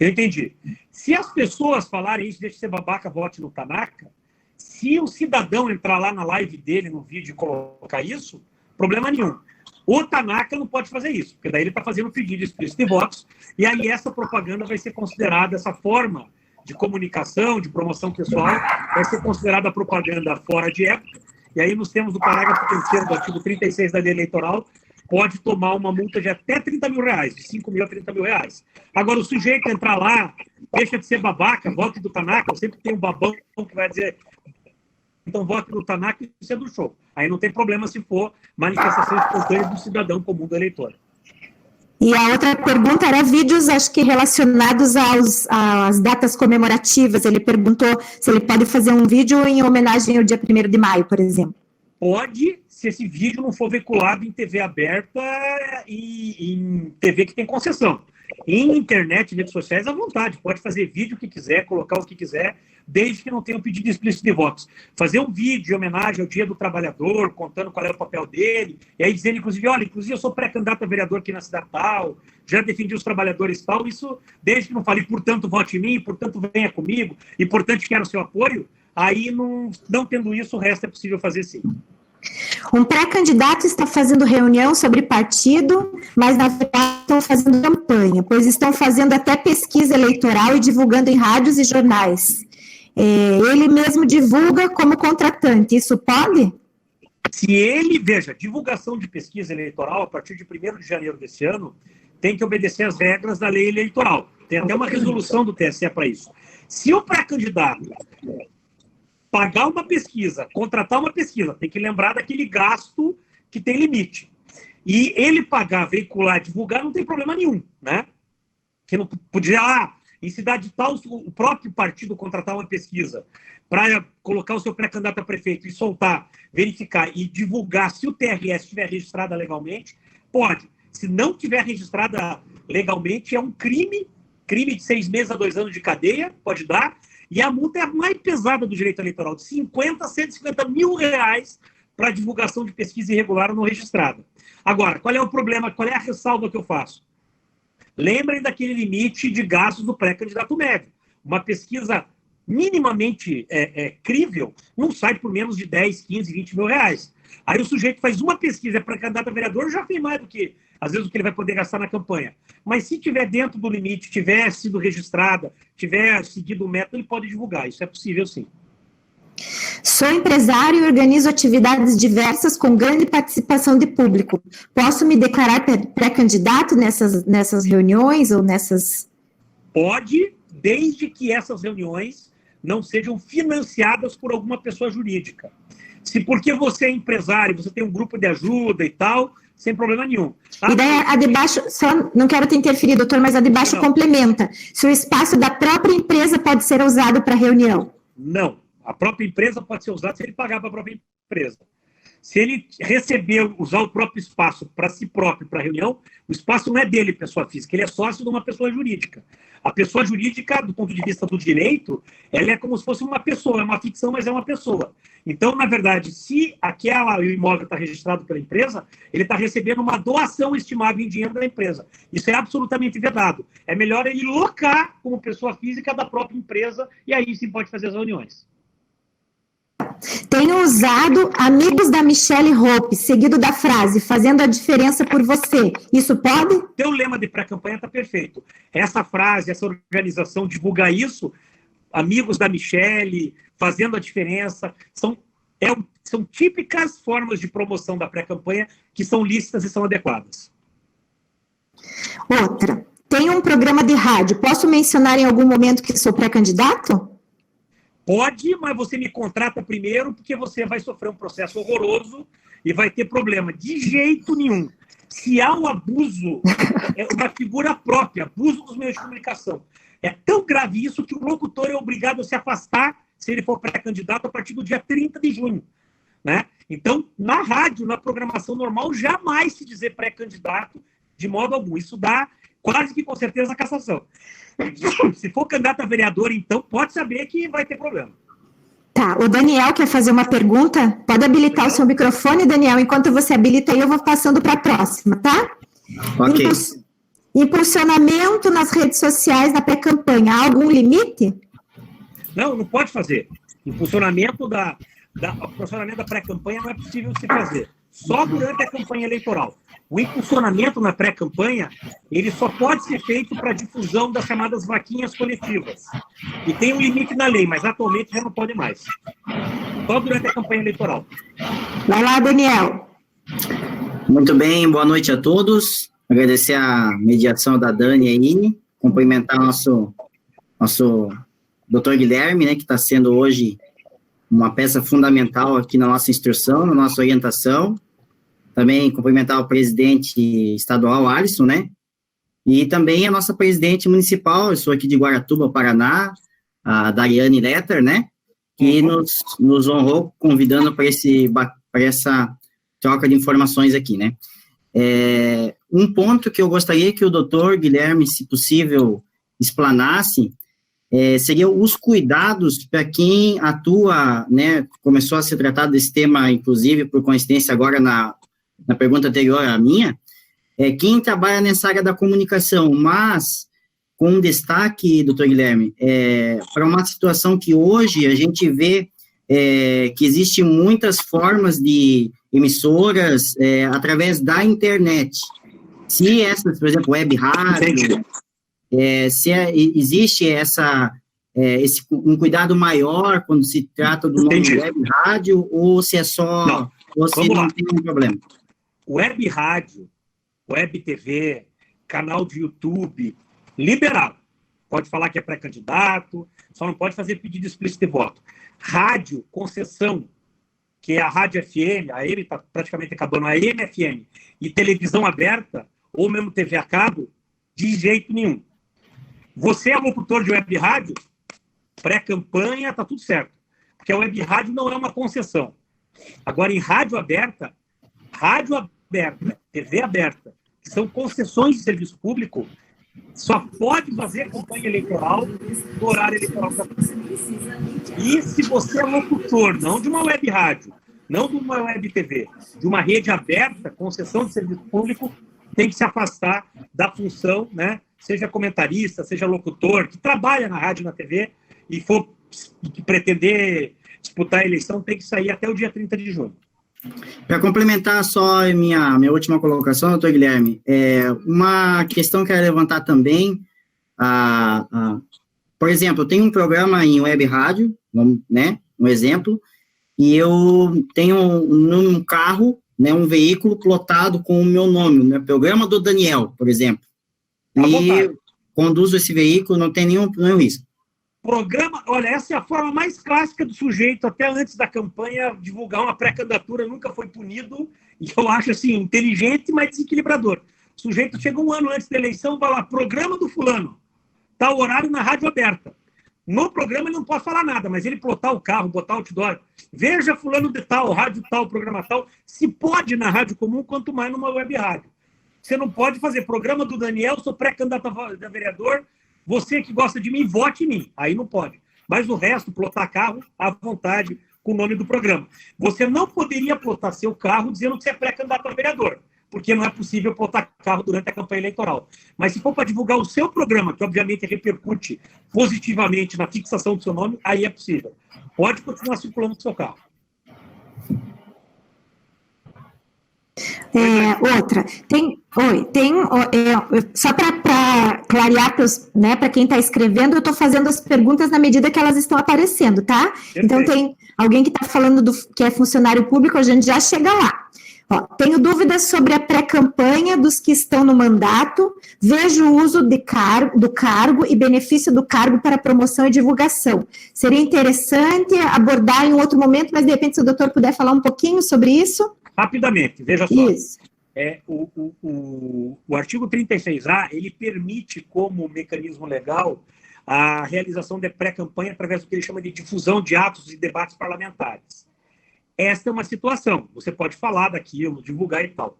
Eu entendi. Se as pessoas falarem isso, deixa de ser babaca, vote no Tanaka, se o cidadão entrar lá na live dele, no vídeo, e colocar isso, problema nenhum. O Tanaka não pode fazer isso, porque daí ele está fazendo pedido explícito de votos, e aí essa propaganda vai ser considerada, essa forma de comunicação, de promoção pessoal, vai ser considerada propaganda fora de época, e aí nos termos do parágrafo 3º do artigo 36 da lei eleitoral, pode tomar uma multa de até 30 mil reais, de 5 mil a 30 mil reais. Agora, o sujeito entrar lá, deixa de ser babaca, vote do Tanaka, sempre tem um babão que vai dizer, então vote do Tanaka e isso é do show. Aí não tem problema se for manifestação espontânea do cidadão comum do eleitor. E a outra pergunta era vídeos, acho que relacionados às datas comemorativas. Ele perguntou se ele pode fazer um vídeo em homenagem ao dia 1º de maio, por exemplo. Pode, se esse vídeo não for veiculado em TV aberta e em TV que tem concessão. Em internet, redes sociais, à vontade. Pode fazer vídeo que quiser, colocar o que quiser, desde que não tenha um pedido explícito de votos. Fazer um vídeo de homenagem ao Dia do Trabalhador, contando qual é o papel dele, e aí dizendo, inclusive, olha, inclusive eu sou pré-candidato a vereador aqui na cidade tal, já defendi os trabalhadores tal, isso, desde que não fale, portanto, vote em mim, portanto, venha comigo, e, portanto, quero seu apoio, aí, não tendo isso, o resto é possível fazer sim. Um pré-candidato está fazendo reunião sobre partido, mas na verdade estão fazendo campanha, pois estão fazendo até pesquisa eleitoral e divulgando em rádios e jornais. Ele mesmo divulga como contratante, isso pode? Se ele, veja, divulgação de pesquisa eleitoral a partir de 1º de janeiro desse ano, tem que obedecer às regras da lei eleitoral. Tem até uma resolução do TSE para isso. Se o pré-candidato pagar uma pesquisa, contratar uma pesquisa, tem que lembrar daquele gasto que tem limite. E ele pagar, veicular, divulgar, não tem problema nenhum, né? Que não podia, em cidade tal, o próprio partido contratar uma pesquisa para colocar o seu pré-candidato a prefeito e soltar, verificar e divulgar se o TRS estiver registrada legalmente, pode. Se não tiver registrada legalmente, é um crime de 6 meses a 2 anos de cadeia, pode dar. E a multa é a mais pesada do direito eleitoral, de 50 a 150 mil reais para divulgação de pesquisa irregular ou não registrada. Agora, qual é o problema, qual é a ressalva que eu faço? Lembrem daquele limite de gastos do pré-candidato médio. Uma pesquisa minimamente crível não sai por menos de 10, 15, 20 mil reais. Aí o sujeito faz uma pesquisa para candidato a vereador, já tem mais do que, às vezes, o que ele vai poder gastar na campanha. Mas se tiver dentro do limite, tiver sido registrada, tiver seguido o método, ele pode divulgar. Isso é possível, sim. Sou empresário e organizo atividades diversas com grande participação de público. Posso me declarar pré-candidato nessas reuniões ou nessas... Pode, desde que essas reuniões não sejam financiadas por alguma pessoa jurídica. Se porque você é empresário, você tem um grupo de ajuda e tal, sem problema nenhum. E daí a de baixo, só não quero te interferir, doutor, mas a de baixo complementa. Se o espaço da própria empresa pode ser usado para reunião. Não. A própria empresa pode ser usada se ele pagar para a própria empresa. Se ele receber, usar o próprio espaço para si próprio, para reunião, o espaço não é dele, pessoa física, ele é sócio de uma pessoa jurídica. A pessoa jurídica, do ponto de vista do direito, ela é como se fosse uma pessoa, é uma ficção, mas é uma pessoa. Então, na verdade, se o imóvel está registrado pela empresa, ele está recebendo uma doação estimável em dinheiro da empresa. Isso é absolutamente vedado. É melhor ele locar como pessoa física da própria empresa e aí sim pode fazer as reuniões. Tenho usado amigos da Michelle Hope, seguido da frase, fazendo a diferença por você. Isso pode? Teu lema de pré-campanha está perfeito. Essa frase, essa organização divulgar isso, amigos da Michelle, fazendo a diferença, são típicas formas de promoção da pré-campanha que são lícitas e são adequadas. Outra. Tenho um programa de rádio. Posso mencionar em algum momento que sou pré-candidato? Pode, mas você me contrata primeiro porque você vai sofrer um processo horroroso e vai ter problema. De jeito nenhum. Se há um abuso, é uma figura própria, abuso dos meios de comunicação. É tão grave isso que o locutor é obrigado a se afastar, se ele for pré-candidato, a partir do dia 30 de junho. Né? Então, na rádio, na programação normal, jamais se dizer pré-candidato de modo algum. Isso dá quase que com certeza a cassação. Se for candidato a vereador, então pode saber que vai ter problema. Tá, o Daniel quer fazer uma pergunta? Pode habilitar o seu microfone, Daniel. Enquanto você habilita aí, eu vou passando para a próxima, tá? Ok. Impulsionamento nas redes sociais na pré-campanha, há algum limite? Não pode fazer. Impulsionamento da pré-campanha não é possível se fazer. Só durante a campanha eleitoral. O impulsionamento na pré-campanha, ele só pode ser feito para difusão das chamadas vaquinhas coletivas. E tem um limite na lei, mas atualmente já não pode mais. Só durante a campanha eleitoral. Vai lá, Daniel. Muito bem, boa noite a todos. Agradecer a mediação da Dani aí, cumprimentar nosso Dr. Guilherme, né, que está sendo hoje uma peça fundamental aqui na nossa instrução, na nossa orientação. Também cumprimentar o presidente estadual, Alisson, né? E também a nossa presidente municipal, eu sou aqui de Guaratuba, Paraná, a Dariane Letter, né? Que nos honrou convidando para essa troca de informações aqui, né? Um ponto que eu gostaria que o doutor Guilherme, se possível, explanasse, seriam os cuidados para quem atua, né? Começou a ser tratado desse tema, inclusive, por coincidência, agora na pergunta anterior à minha, quem trabalha nessa área da comunicação, mas com destaque, doutor Guilherme, para uma situação que hoje a gente vê que existem muitas formas de emissoras através da internet. Se essas, por exemplo, web rádio, existe um cuidado maior quando se trata do nome web rádio, ou se é só... Não. Ou se não tem um problema? Web rádio, web TV, canal de YouTube, liberado. Pode falar que é pré-candidato, só não pode fazer pedido explícito de voto. Rádio, concessão, que é a Rádio FM, a AM está praticamente acabando, a AM FM, e televisão aberta, ou mesmo TV a cabo, de jeito nenhum. Você é locutor de web rádio, pré-campanha, está tudo certo. Porque a web rádio não é uma concessão. Agora, em rádio aberta, TV aberta, que são concessões de serviço público, só pode fazer campanha eleitoral no horário eleitoral da E se você é locutor, não de uma web rádio, não de uma web TV, de uma rede aberta, concessão de serviço público, tem que se afastar da função, né? Seja comentarista, seja locutor, que trabalha na rádio e na TV e que pretender disputar a eleição, tem que sair até o dia 30 de junho. Para complementar só minha última colocação, doutor Guilherme, uma questão que eu quero levantar também, por exemplo, eu tenho um programa em web rádio, né, um exemplo, e eu tenho num carro, né, um veículo plotado com o meu nome, o meu programa do Daniel, por exemplo, e conduzo esse veículo, não tem nenhum risco. Programa, olha, essa é a forma mais clássica do sujeito, até antes da campanha, divulgar uma pré-candidatura, nunca foi punido, e eu acho, assim, inteligente, mas desequilibrador. O sujeito chega um ano antes da eleição, vai lá, programa do fulano, tal horário na rádio aberta. No programa ele não pode falar nada, mas ele plotar o carro, botar outdoor, veja fulano de tal, rádio tal, programa tal, se pode na rádio comum, quanto mais numa web rádio. Você não pode fazer programa do Daniel, sou pré-candidato a vereador, você que gosta de mim, vote em mim. Aí não pode. Mas o resto, plotar carro, à vontade, com o nome do programa. Você não poderia plotar seu carro dizendo que você é pré-candidato a vereador, porque não é possível plotar carro durante a campanha eleitoral. Mas se for para divulgar o seu programa, que obviamente repercute positivamente na fixação do seu nome, aí é possível. Pode continuar circulando com o seu carro. Outra, só para clarear para quem está escrevendo, eu estou fazendo as perguntas na medida que elas estão aparecendo, tá? Perfeito. Então, tem alguém que está falando que é funcionário público, a gente já chega lá. Tenho dúvidas sobre a pré-campanha dos que estão no mandato, vejo o uso do cargo e benefício do cargo para promoção e divulgação. Seria interessante abordar em um outro momento, mas de repente se o doutor puder falar um pouquinho sobre isso? Rapidamente, veja só. Isso. O artigo 36A, ele permite como mecanismo legal a realização de pré-campanha através do que ele chama de difusão de atos e debates parlamentares. Esta é uma situação, você pode falar daquilo, divulgar e tal.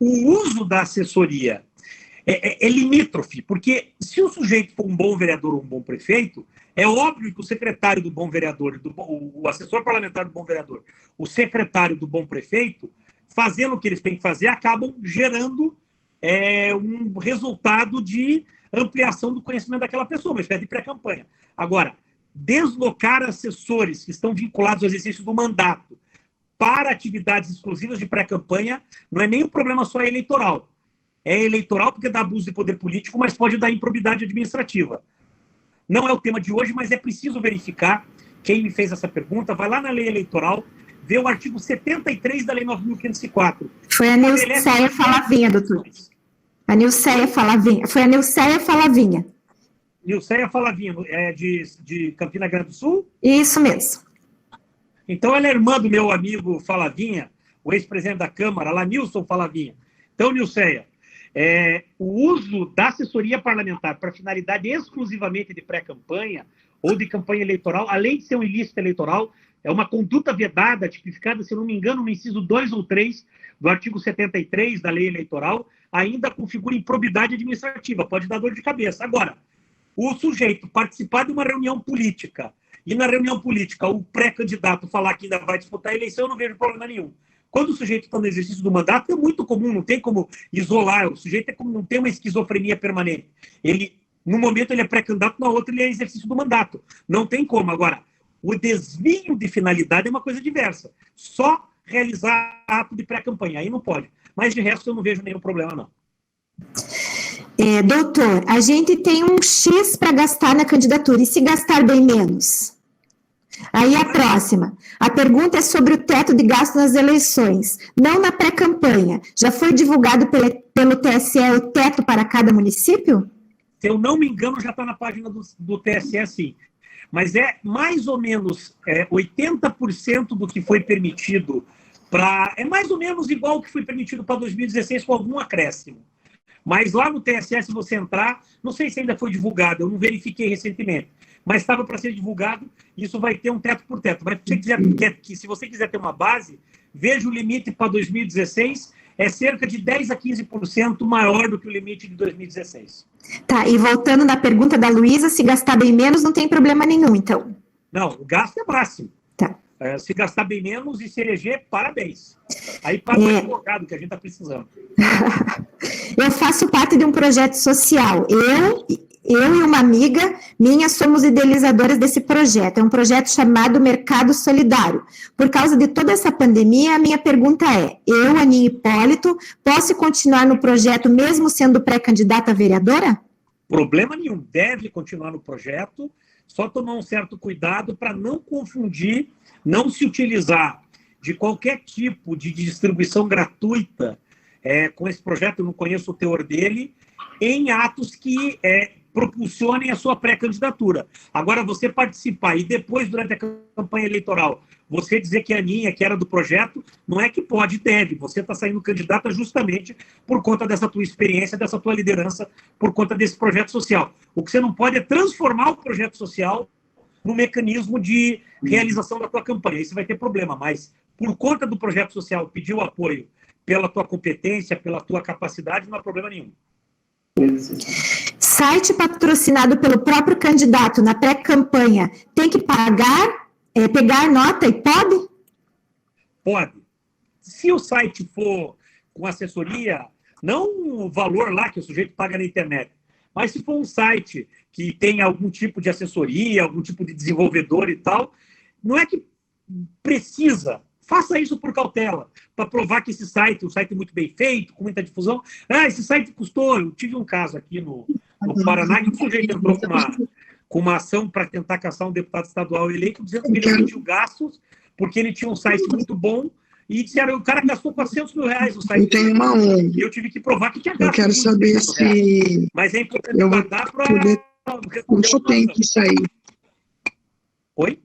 O uso da assessoria é limítrofe, porque se o sujeito for um bom vereador ou um bom prefeito, é óbvio que o secretário do bom vereador, o assessor parlamentar do bom vereador, o secretário do bom prefeito, fazendo o que eles têm que fazer, acabam gerando um resultado de ampliação do conhecimento daquela pessoa, uma espécie de pré-campanha. Agora, deslocar assessores que estão vinculados ao exercício do mandato para atividades exclusivas de pré-campanha não é nem um problema só eleitoral. É eleitoral porque dá abuso de poder político, mas pode dar improbidade administrativa. Não é o tema de hoje, mas é preciso verificar. Quem me fez essa pergunta, vai lá na lei eleitoral, vê o artigo 73 da lei 9.504. Foi a Nilceia Falavinha, doutor. A Nilceia Falavinha. Foi a Nilceia Falavinha. Nilceia Falavinha, de Campina Grande do Sul? Isso mesmo. Então, ela é irmã do meu amigo Falavinha, o ex-presidente da Câmara, lá, Nilson Falavinha. Então, Nilceia, o uso da assessoria parlamentar para finalidade exclusivamente de pré-campanha ou de campanha eleitoral, além de ser um ilícito eleitoral, é uma conduta vedada, tipificada, se não me engano, no inciso 2 ou 3 do artigo 73 da lei eleitoral, ainda configura improbidade administrativa, pode dar dor de cabeça. Agora, o sujeito participar de uma reunião política e na reunião política o pré-candidato falar que ainda vai disputar a eleição, eu não vejo problema nenhum. Quando o sujeito está no exercício do mandato, é muito comum, não tem como isolar, o sujeito não tem uma esquizofrenia permanente. Ele, no momento, ele é pré-candidato, na outra, ele é exercício do mandato. Não tem como. Agora, o desvio de finalidade é uma coisa diversa. Só realizar ato de pré-campanha, aí não pode. Mas, de resto, eu não vejo nenhum problema, não. Doutor, a gente tem um X para gastar na candidatura, e se gastar bem menos? Aí a próxima. A pergunta é sobre o teto de gasto nas eleições, não na pré-campanha. Já foi divulgado pelo TSE o teto para cada município? Se eu não me engano, já está na página do TSE, sim. Mas é mais ou menos 80% do que foi permitido para... É mais ou menos igual ao que foi permitido para 2016, com algum acréscimo. Mas lá no TSE, se você entrar, não sei se ainda foi divulgado, eu não verifiquei recentemente, mas estava para ser divulgado, isso vai ter um teto por teto. Mas se você quiser ter uma base, veja o limite para 2016, é cerca de 10% a 15% maior do que o limite de 2016. Tá, e voltando na pergunta da Luísa, se gastar bem menos, não tem problema nenhum, então? Não, o gasto é máximo. Tá. Se gastar bem menos e se eleger, parabéns. Aí paga o advogado que a gente está precisando. Eu faço parte de um projeto social. Eu e uma amiga minha somos idealizadoras desse projeto. É um projeto chamado Mercado Solidário. Por causa de toda essa pandemia, a minha pergunta é: eu, Aninha Hipólito, posso continuar no projeto mesmo sendo pré-candidata a vereadora? Problema nenhum. Deve continuar no projeto, só tomar um certo cuidado para não confundir, não se utilizar de qualquer tipo de distribuição gratuita com esse projeto, eu não conheço o teor dele, em atos que propulsionem a sua pré-candidatura. Agora, você participar e depois, durante a campanha eleitoral, você dizer que a Aninha, que era do projeto, não é que pode, deve. Você está saindo candidata justamente por conta dessa tua experiência, dessa tua liderança, por conta desse projeto social. O que você não pode é transformar o projeto social no mecanismo de realização da tua campanha. Aí você vai ter problema, mas por conta do projeto social, pedir o apoio pela tua competência, pela tua capacidade, não há problema nenhum. Site patrocinado pelo próprio candidato na pré-campanha tem que pagar, pegar nota e pode? Pode. Se o site for com assessoria, não o valor lá que o sujeito paga na internet, mas se for um site que tem algum tipo de assessoria, algum tipo de desenvolvedor e tal, não é que precisa. Faça isso por cautela, para provar que esse site, um site muito bem feito, com muita difusão, esse site custou, eu tive um caso aqui no Paraná, que o sujeito entrou com uma ação para tentar caçar um deputado estadual eleito, dizendo que ele omitiu gastos, porque ele tinha um site muito bom, e disseram, o cara gastou R$400 mil no site. Eu tenho uma ONG. E eu tive que provar que tinha gasto. Eu quero saber se... Mas é importante eu vou guardar para... Como só tem que sair. Oi?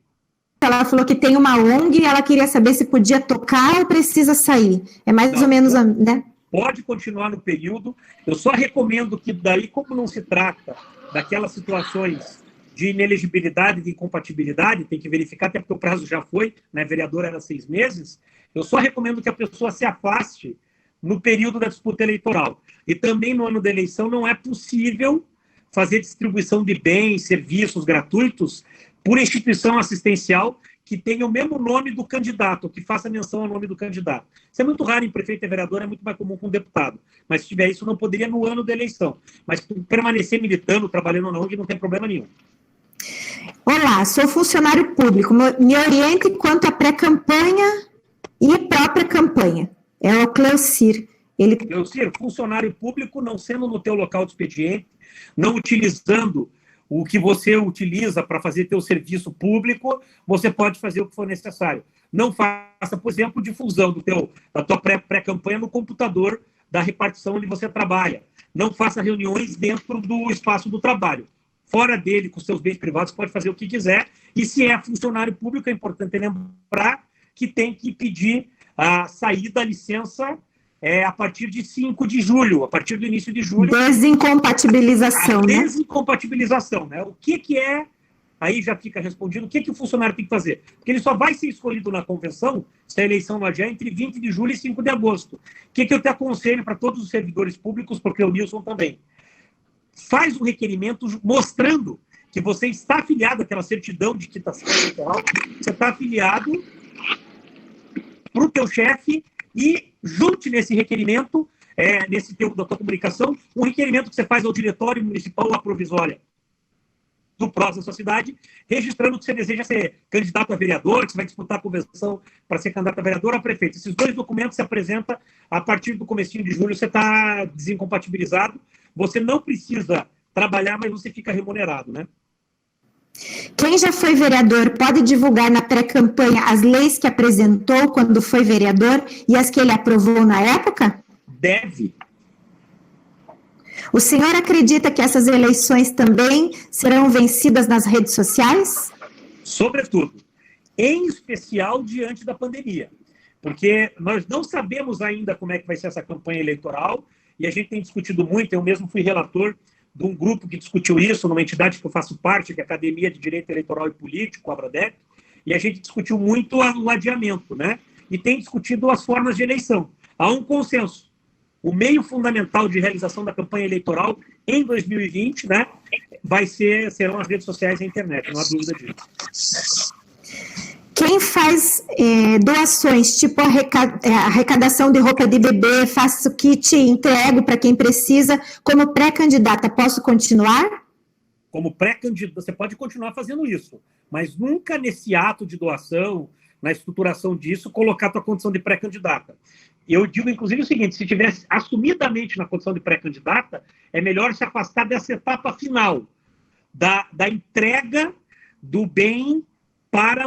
Ela falou que tem uma ONG e ela queria saber se podia tocar ou precisa sair. É mais ou menos, né? Pode continuar no período. Eu só recomendo que daí, como não se trata daquelas situações de inelegibilidade, de incompatibilidade, tem que verificar, até porque o prazo já foi, né? Vereador era 6 meses, eu só recomendo que a pessoa se afaste no período da disputa eleitoral. E também no ano da eleição não é possível fazer distribuição de bens, serviços gratuitos por instituição assistencial que tenha o mesmo nome do candidato, que faça menção ao nome do candidato. Isso é muito raro em prefeito e vereador, é muito mais comum com deputado. Mas se tiver isso, não poderia no ano da eleição. Mas permanecer militando, trabalhando na ONG, não tem problema nenhum. Olá, sou funcionário público. Me oriente quanto à pré-campanha e própria campanha. É o Cleucir. Cleucir, funcionário público não sendo no teu local de expediente, não utilizando o que você utiliza para fazer teu serviço público, você pode fazer o que for necessário. Não faça, por exemplo, difusão da tua pré-campanha no computador da repartição onde você trabalha. Não faça reuniões dentro do espaço do trabalho. Fora dele, com seus bens privados, pode fazer o que quiser. E se é funcionário público, é importante lembrar que tem que pedir a saída da licença a partir de 5 de julho, a partir do início de julho. Desincompatibilização, né? Desincompatibilização, né? O que é, aí já fica respondido, o que o funcionário tem que fazer? Porque ele só vai ser escolhido na convenção, se a eleição não adiar, entre 20 de julho e 5 de agosto. O que eu te aconselho para todos os servidores públicos, porque o Nilson também? Faz um requerimento mostrando que você está afiliado àquela certidão de quitação eleitoral, você está afiliado para o teu chefe e junte nesse requerimento, nesse tempo da tua comunicação, um requerimento que você faz ao diretório municipal ou à provisória do PROS da sua cidade, registrando que você deseja ser candidato a vereador, que você vai disputar a convenção para ser candidato a vereador ou a prefeito. Esses 2 documentos se apresentam a partir do comecinho de julho, você está desincompatibilizado, você não precisa trabalhar, mas você fica remunerado, né? Quem já foi vereador pode divulgar na pré-campanha as leis que apresentou quando foi vereador e as que ele aprovou na época? Deve. O senhor acredita que essas eleições também serão vencidas nas redes sociais? Sobretudo. Em especial diante da pandemia. Porque nós não sabemos ainda como é que vai ser essa campanha eleitoral e a gente tem discutido muito, eu mesmo fui relator de um grupo que discutiu isso, numa entidade que eu faço parte, que é a Academia de Direito Eleitoral e Político, a ABRADEP, e a gente discutiu muito o adiamento, né? E tem discutido as formas de eleição. Há um consenso. O meio fundamental de realização da campanha eleitoral em 2020, né, serão as redes sociais e a internet, não há dúvida disso. Quem faz doações, tipo arrecadação de roupa de bebê, faço kit, entrego para quem precisa, como pré-candidata, posso continuar? Como pré-candidata, você pode continuar fazendo isso, mas nunca nesse ato de doação, na estruturação disso, colocar a tua condição de pré-candidata. Eu digo, inclusive, o seguinte, se tivesse assumidamente na condição de pré-candidata, é melhor se afastar dessa etapa final, da entrega do bem para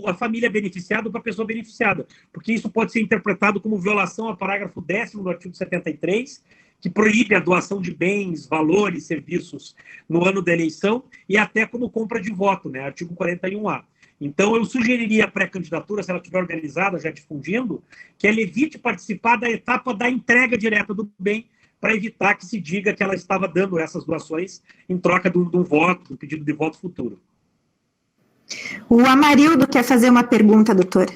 a família beneficiada ou para a pessoa beneficiada, porque isso pode ser interpretado como violação ao parágrafo 10º do artigo 73, que proíbe a doação de bens, valores, serviços no ano da eleição e até como compra de voto, né, artigo 41A. Então, eu sugeriria a pré-candidatura, se ela estiver organizada, já difundindo, que ela evite participar da etapa da entrega direta do bem, para evitar que se diga que ela estava dando essas doações em troca de um voto, de um pedido de voto futuro. O Amarildo quer fazer uma pergunta, doutor.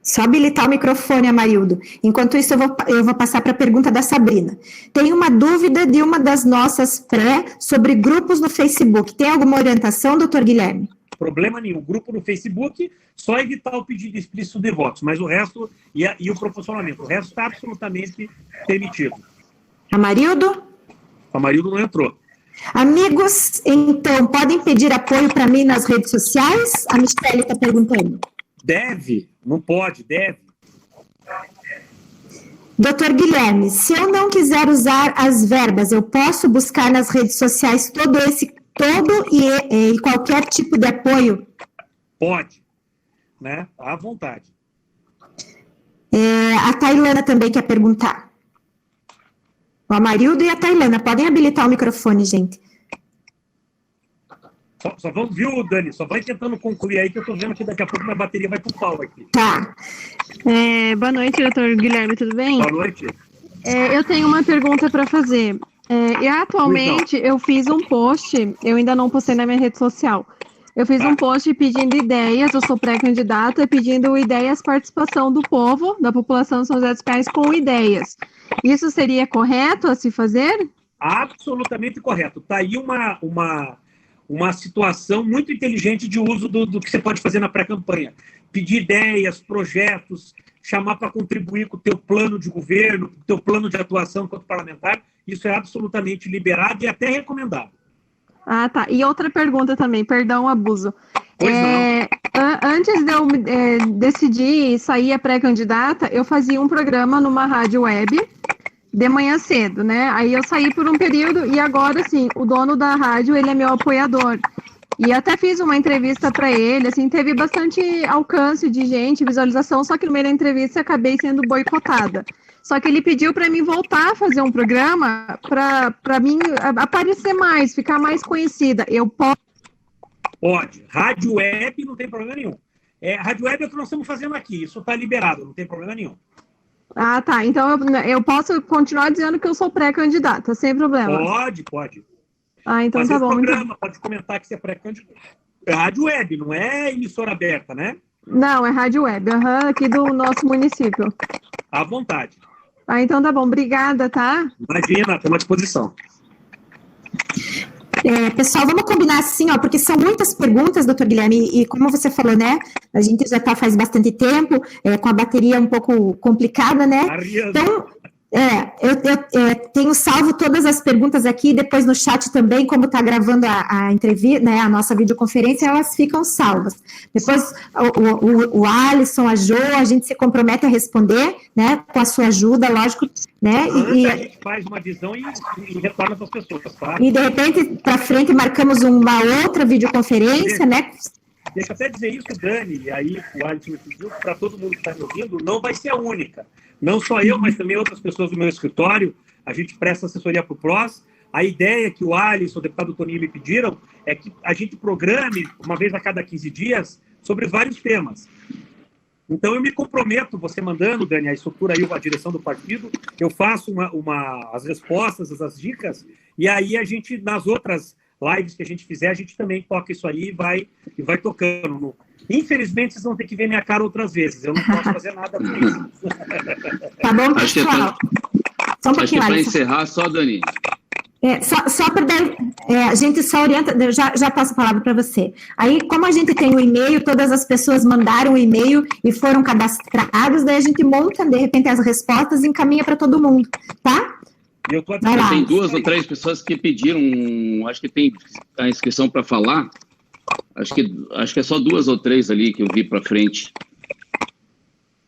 Só habilitar o microfone, Amarildo. Enquanto isso, eu vou passar para a pergunta da Sabrina. Tem uma dúvida de uma das nossas pré sobre grupos no Facebook. Tem alguma orientação, doutor Guilherme? Problema nenhum. Grupo no Facebook, só evitar o pedido explícito de votos, mas o resto, e o proporcionamento, o resto está absolutamente permitido. Amarildo? O Amarildo não entrou. Amigos, então, podem pedir apoio para mim nas redes sociais? A Michele está perguntando. Deve, não pode, deve. Doutor Guilherme, se eu não quiser usar as verbas, eu posso buscar nas redes sociais todo e qualquer tipo de apoio? Pode, né? À vontade. A Tailana também quer perguntar. O Amarildo e a Tailana, podem habilitar o microfone, gente. Só vamos, viu, Dani? Só vai tentando concluir aí, que eu tô vendo que daqui a pouco minha bateria vai pro pau aqui. Tá. Boa noite, doutor Guilherme, tudo bem? Boa noite. Eu tenho uma pergunta para fazer. E atualmente eu fiz um post, eu ainda não postei na minha rede social, Eu fiz um post pedindo ideias, eu sou pré-candidata, pedindo ideias, participação do povo, da população de São José dos Pinhais com ideias. Isso seria correto a se fazer? Absolutamente correto. Está aí uma situação muito inteligente de uso do que você pode fazer na pré-campanha. Pedir ideias, projetos, chamar para contribuir com o teu plano de governo, com o teu plano de atuação enquanto parlamentar. Isso é absolutamente liberado e até recomendado. Ah, tá. E outra pergunta também, perdão o abuso. Pois não. Antes de eu decidir sair a pré-candidata, eu fazia um programa numa rádio web de manhã cedo, né? Aí eu saí por um período e agora, assim, o dono da rádio, ele é meu apoiador. E até fiz uma entrevista para ele, assim, teve bastante alcance de gente, visualização, só que no meio da entrevista eu acabei sendo boicotada. Só que ele pediu para mim voltar a fazer um programa para mim aparecer mais, ficar mais conhecida. Eu posso? Pode. Rádio web não tem problema nenhum. Rádio web é o que nós estamos fazendo aqui. Isso está liberado, não tem problema nenhum. Ah, tá. Então eu posso continuar dizendo que eu sou pré-candidata, sem problema. Pode. Ah, então fazer tá bom. Programa, então... Pode comentar que você é pré-candidata. É rádio web, não é emissora aberta, né? Não, é rádio web, aqui do nosso município. À vontade. Ah, então tá bom. Obrigada, tá? Imagina, estamos à disposição. Pessoal, vamos combinar assim, ó, porque são muitas perguntas, doutor Guilherme, e como você falou, né, a gente já está faz bastante tempo, com a bateria um pouco complicada, né? Então, eu tenho salvo todas as perguntas aqui, depois no chat também, como está gravando a entrevista, né, a nossa videoconferência, elas ficam salvas. Depois, o Alisson, a Jo, a gente se compromete a responder, né, com a sua ajuda, lógico, né? A gente faz uma visão e retorna para as pessoas, tá? E, de repente, para frente, marcamos uma outra videoconferência, né? Deixa eu até dizer isso, Dani, e aí o Alisson me pediu, para todo mundo que está me ouvindo, não vai ser a única. Não só eu, mas também outras pessoas do meu escritório, a gente presta assessoria para o PROS. A ideia que o Alisson, o deputado Toninho me pediram é que a gente programe, uma vez a cada 15 dias, sobre vários temas. Então, eu me comprometo, você mandando, Dani, a estrutura aí, a direção do partido, eu faço as respostas, as dicas, e aí a gente, nas outras lives que a gente fizer, a gente também toca isso aí e vai tocando. Infelizmente, vocês vão ter que ver minha cara outras vezes. Eu não posso fazer nada com isso. Tá bom, pessoal? Só um pouquinho, para encerrar, só, Dani. Só para a gente só orienta, já passo a palavra para você. Aí, como a gente tem o e-mail, todas as pessoas mandaram o e-mail e foram cadastrados, daí a gente monta, de repente, as respostas e encaminha para todo mundo, tá? Tem 2 ou 3 pessoas que pediram, acho que tem a inscrição para falar. Acho que é só 2 ou 3 ali que eu vi para frente.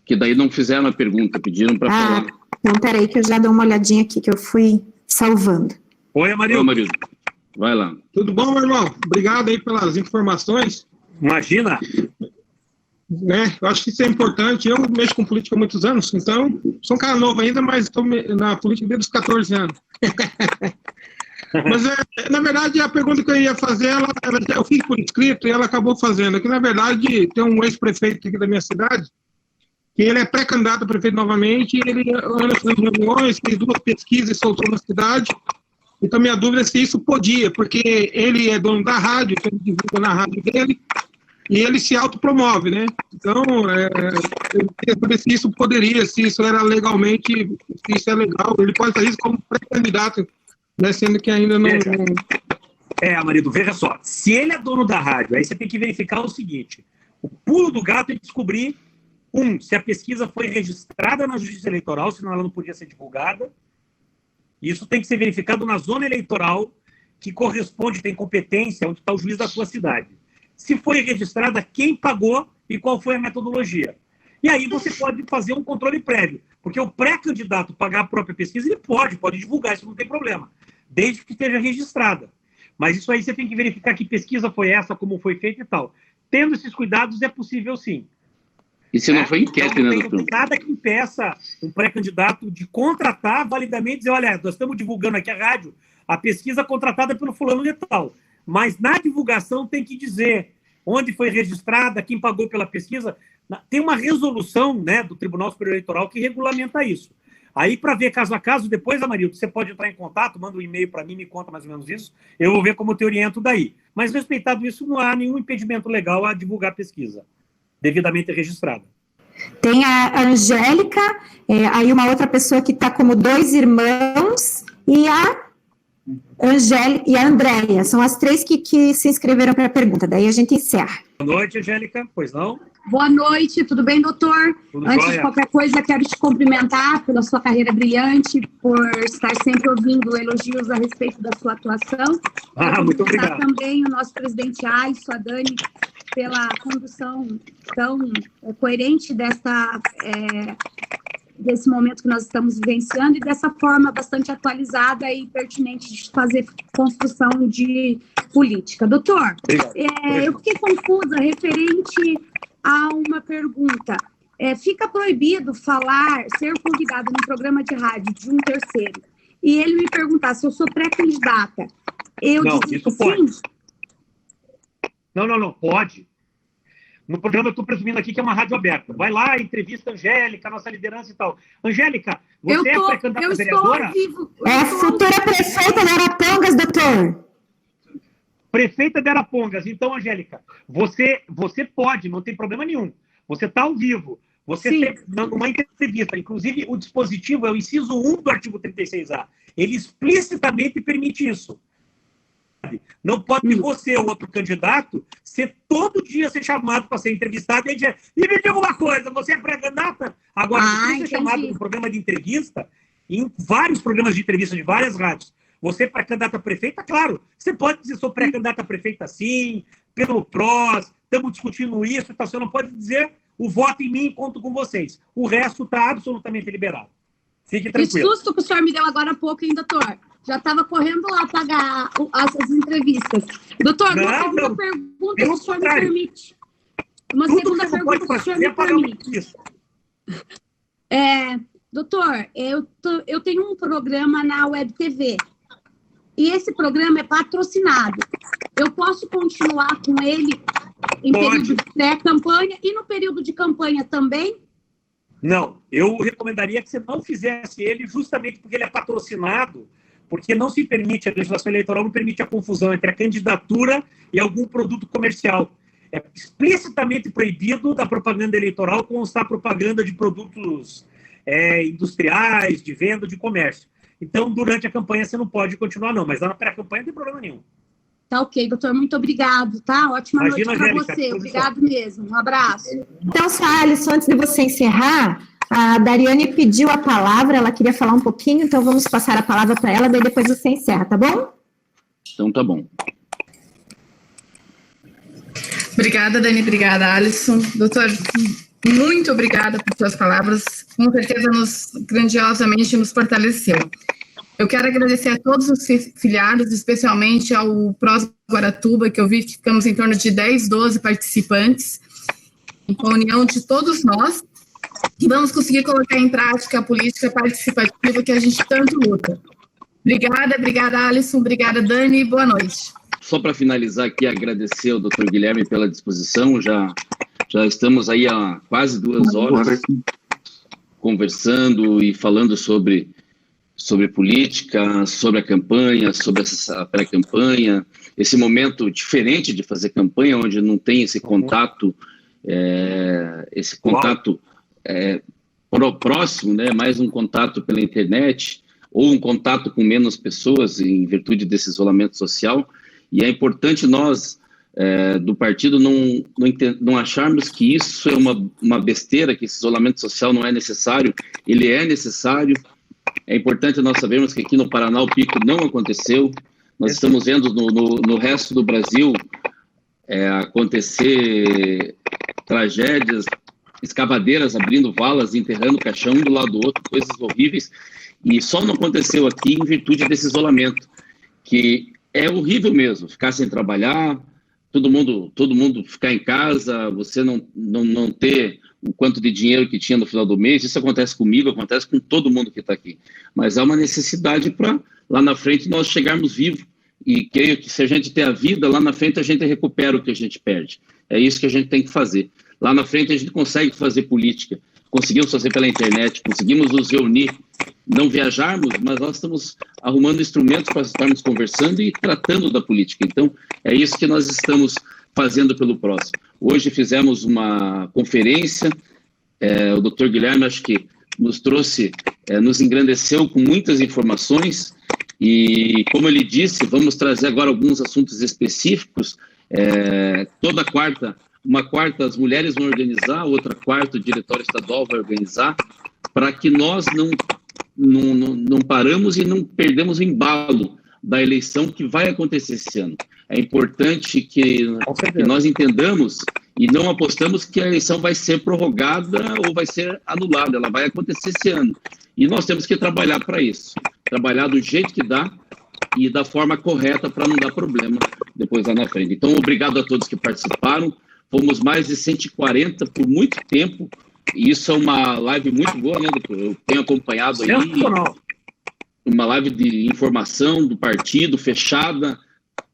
Que daí não fizeram a pergunta, pediram para falar. Então, peraí que eu já dou uma olhadinha aqui, que eu fui salvando. Oi, Amarildo. Vai lá. Tudo bom, meu irmão? Obrigado aí pelas informações. Imagina. Eu acho que isso é importante. Eu mexo com política há muitos anos, então sou um cara novo ainda, mas estou na política desde os 14 anos. Mas, na verdade, a pergunta que eu ia fazer, eu fiz por escrito e ela acabou fazendo. Que, na verdade, tem um ex-prefeito aqui da minha cidade, que ele é pré-candidato a prefeito novamente, ele anda fazendo reuniões, fez 2 pesquisas e soltou na cidade. Então, minha dúvida é se isso podia, porque ele é dono da rádio, então ele divulga na rádio dele, e ele se autopromove, né? Então, eu queria saber se isso poderia, se isso era legalmente, se isso é legal. Ele pode fazer isso como pré-candidato, né, sendo que ainda não... Amarildo, veja só. Se ele é dono da rádio, aí você tem que verificar o seguinte. O pulo do gato é descobrir, se a pesquisa foi registrada na Justiça Eleitoral, senão ela não podia ser divulgada. Isso tem que ser verificado na zona eleitoral, que corresponde, tem competência, onde está o juiz da sua cidade. Se foi registrada, quem pagou e qual foi a metodologia. E aí você pode fazer um controle prévio, porque o pré-candidato pagar a própria pesquisa, ele pode divulgar, isso não tem problema, desde que esteja registrada. Mas isso aí você tem que verificar que pesquisa foi essa, como foi feita e tal. Tendo esses cuidados, é possível sim. E se não foi enquete, né, doutor? Não tem nada que impeça um pré-candidato de contratar validamente e dizer, olha, nós estamos divulgando aqui a rádio, a pesquisa contratada pelo fulano de tal. Mas na divulgação tem que dizer onde foi registrada, quem pagou pela pesquisa. Tem uma resolução, né, do Tribunal Superior Eleitoral que regulamenta isso. Aí, para ver caso a caso, depois, Amarildo, você pode entrar em contato, manda um e-mail para mim, me conta mais ou menos isso, eu vou ver como eu te oriento daí. Mas, respeitado isso, não há nenhum impedimento legal a divulgar a pesquisa, devidamente registrada. Tem a Angélica, aí uma outra pessoa que está como 2 irmãos, e a Angélica e a Andréia. São as 3 que se inscreveram para a pergunta. Daí a gente encerra. Boa noite, Angélica. Pois não? Boa noite, tudo bem, doutor? Tudo Antes jóia. de qualquer coisa, quero te cumprimentar pela sua carreira brilhante, por estar sempre ouvindo elogios a respeito da sua atuação. Muito obrigado. Também o nosso presidente Alisson, a Dani, pela condução tão coerente desse momento que nós estamos vivenciando e dessa forma bastante atualizada e pertinente de fazer construção de política. Doutor, eu fiquei confusa referente a uma pergunta. Fica proibido ser convidado num programa de rádio de um terceiro e ele me perguntar se eu sou pré-candidata. Não, isso pode. Não, pode. No programa eu estou presumindo aqui que é uma rádio aberta. Vai lá, entrevista a Angélica, nossa liderança e tal. Angélica, você é pré-candidata a vereadora? É futura prefeita de Arapongas, doutor. Prefeita de Arapongas. Então, Angélica, você pode, não tem problema nenhum. Você está ao vivo. Você tem numa entrevista. Inclusive, o dispositivo é o inciso 1 do artigo 36A. Ele explicitamente permite isso. Não pode você ou outro candidato todo dia ser chamado para ser entrevistado e dizer, e me diga uma coisa, você é pré-candidata? Agora, você ser chamado no programa de entrevista, em vários programas de entrevista de várias rádios, você é pré-candidata a prefeita, claro, você pode dizer, sou pré-candidata a prefeita sim, pelo PROS, estamos discutindo isso e tal, você não pode dizer, o voto em mim, conto com vocês. O resto está absolutamente liberado. Fique tranquilo. Que susto que o senhor me deu agora há pouco, hein, doutor? Já estava correndo lá pagar as entrevistas. Doutor, uma segunda pergunta, se o senhor me permite. Uma segunda pergunta, se o senhor me permite. Doutor, eu tenho um programa na Web TV. E esse programa é patrocinado. Eu posso continuar com ele em período de pré-campanha e no período de campanha também? Não, eu recomendaria que você não fizesse ele justamente porque ele é patrocinado, porque não se permite, a legislação eleitoral não permite a confusão entre a candidatura e algum produto comercial. É explicitamente proibido da propaganda eleitoral constar propaganda de produtos industriais, de venda, de comércio. Então, durante a campanha você não pode continuar, não, mas lá na pré-campanha não tem problema nenhum. Tá ok, doutor, muito obrigado, tá? Ótima noite para você, obrigado mesmo, um abraço. Então, só, Alisson, antes de você encerrar, a Dariane pediu a palavra, ela queria falar um pouquinho, então vamos passar a palavra para ela, daí depois você encerra, tá bom? Então tá bom. Obrigada, Dani, obrigada, Alisson. Doutor, muito obrigada por suas palavras, com certeza grandiosamente nos fortaleceu. Eu quero agradecer a todos os filiados, especialmente ao PROS Guaratuba, que eu vi que ficamos em torno de 10, 12 participantes, com a união de todos nós, que vamos conseguir colocar em prática a política participativa que a gente tanto luta. Obrigada, Alisson, obrigada, Dani, boa noite. Só para finalizar aqui, agradecer ao Dr. Guilherme pela disposição, já estamos aí há quase 2 horas conversando e falando sobre política, sobre a campanha, sobre essa pré-campanha, esse momento diferente de fazer campanha, onde não tem esse contato, próximo, né? Mais um contato pela internet, ou um contato com menos pessoas em virtude desse isolamento social, e é importante nós, do partido, não acharmos que isso é uma besteira, que esse isolamento social não é necessário, ele é necessário. É importante nós sabermos que aqui no Paraná o pico não aconteceu. Nós estamos vendo no resto do Brasil acontecer tragédias, escavadeiras abrindo valas, enterrando caixão um do lado do outro, coisas horríveis. E só não aconteceu aqui em virtude desse isolamento, que é horrível mesmo, ficar sem trabalhar, todo mundo ficar em casa, você não ter o quanto de dinheiro que tinha no final do mês. Isso acontece comigo, acontece com todo mundo que está aqui. Mas há uma necessidade para, lá na frente, nós chegarmos vivos. E creio que se a gente tem a vida, lá na frente a gente recupera o que a gente perde. É isso que a gente tem que fazer. Lá na frente a gente consegue fazer política conseguimos fazer pela internet, conseguimos nos reunir, não viajarmos, mas nós estamos arrumando instrumentos para estarmos conversando e tratando da política. Então, é isso que nós estamos fazendo pelo PROS. Hoje fizemos uma conferência, o doutor Guilherme, acho que nos trouxe, nos engrandeceu com muitas informações, e, como ele disse, vamos trazer agora alguns assuntos específicos. Toda quarta, uma quarta as mulheres vão organizar, outra quarta o diretório estadual vai organizar, para que nós não paramos e não perdemos o embalo da eleição que vai acontecer esse ano. É importante que nós entendamos e não apostamos que a eleição vai ser prorrogada ou vai ser anulada, ela vai acontecer esse ano. E nós temos que trabalhar para isso, trabalhar do jeito que dá e da forma correta para não dar problema depois lá na frente. Então, obrigado a todos que participaram. Fomos mais de 140 por muito tempo, e isso é uma live muito boa, né, doutor? Eu tenho acompanhado aí uma live de informação do partido, fechada,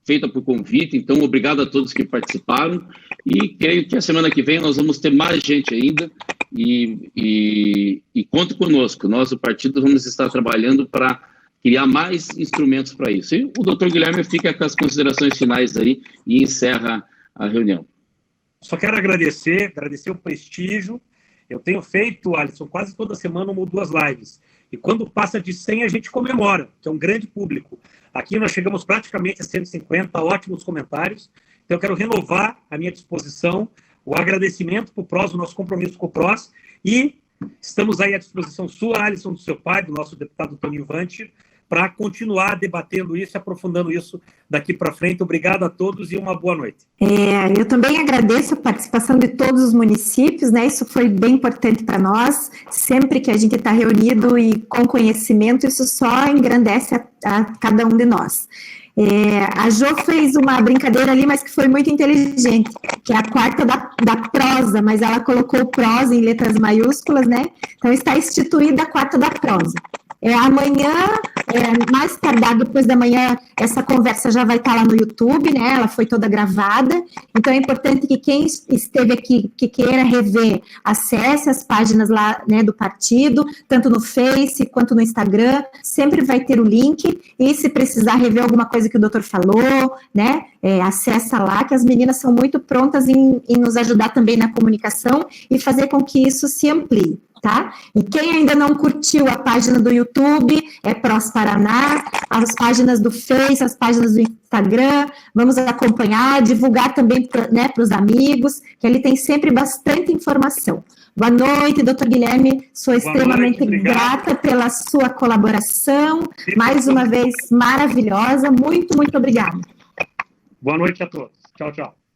feita por convite. Então, obrigado a todos que participaram, e creio que a semana que vem nós vamos ter mais gente ainda, e conte conosco. Nós, o partido, vamos estar trabalhando para criar mais instrumentos para isso. E o doutor Guilherme fica com as considerações finais aí e encerra a reunião. Só quero agradecer o prestígio. Eu tenho feito, Alisson, quase toda semana 1 ou 2 lives. E quando passa de 100, a gente comemora, que é um grande público. Aqui nós chegamos praticamente a 150, ótimos comentários. Então eu quero renovar a minha disposição, o agradecimento para o PROS, o nosso compromisso com o PROS. E estamos aí à disposição sua, Alisson, do seu pai, do nosso deputado Toninho Vanti, para continuar debatendo isso, aprofundando isso daqui para frente. Obrigado a todos e uma boa noite. Eu também agradeço a participação de todos os municípios, né? Isso foi bem importante para nós. Sempre que a gente está reunido e com conhecimento, isso só engrandece a cada um de nós. A Jo fez uma brincadeira ali, mas que foi muito inteligente, que é a quarta da prosa, mas ela colocou prosa em letras maiúsculas, né? Então está instituída a quarta da prosa. Amanhã, mais tardar depois da manhã, essa conversa já vai estar lá no YouTube, né? Ela foi toda gravada. Então é importante que quem esteve aqui, que queira rever, acesse as páginas lá, né, do partido, tanto no Face quanto no Instagram. Sempre vai ter o link. E se precisar rever alguma coisa que o doutor falou, né? Acessa lá, que as meninas são muito prontas em nos ajudar também na comunicação e fazer com que isso se amplie. Tá? E quem ainda não curtiu a página do YouTube, PROS Paraná, as páginas do Face, as páginas do Instagram, vamos acompanhar, divulgar também, né, para os amigos, que ele tem sempre bastante informação. Boa noite, doutor Guilherme, sou extremamente grata pela sua colaboração, mais uma vez maravilhosa, muito, muito obrigada. Boa noite a todos. Tchau, tchau.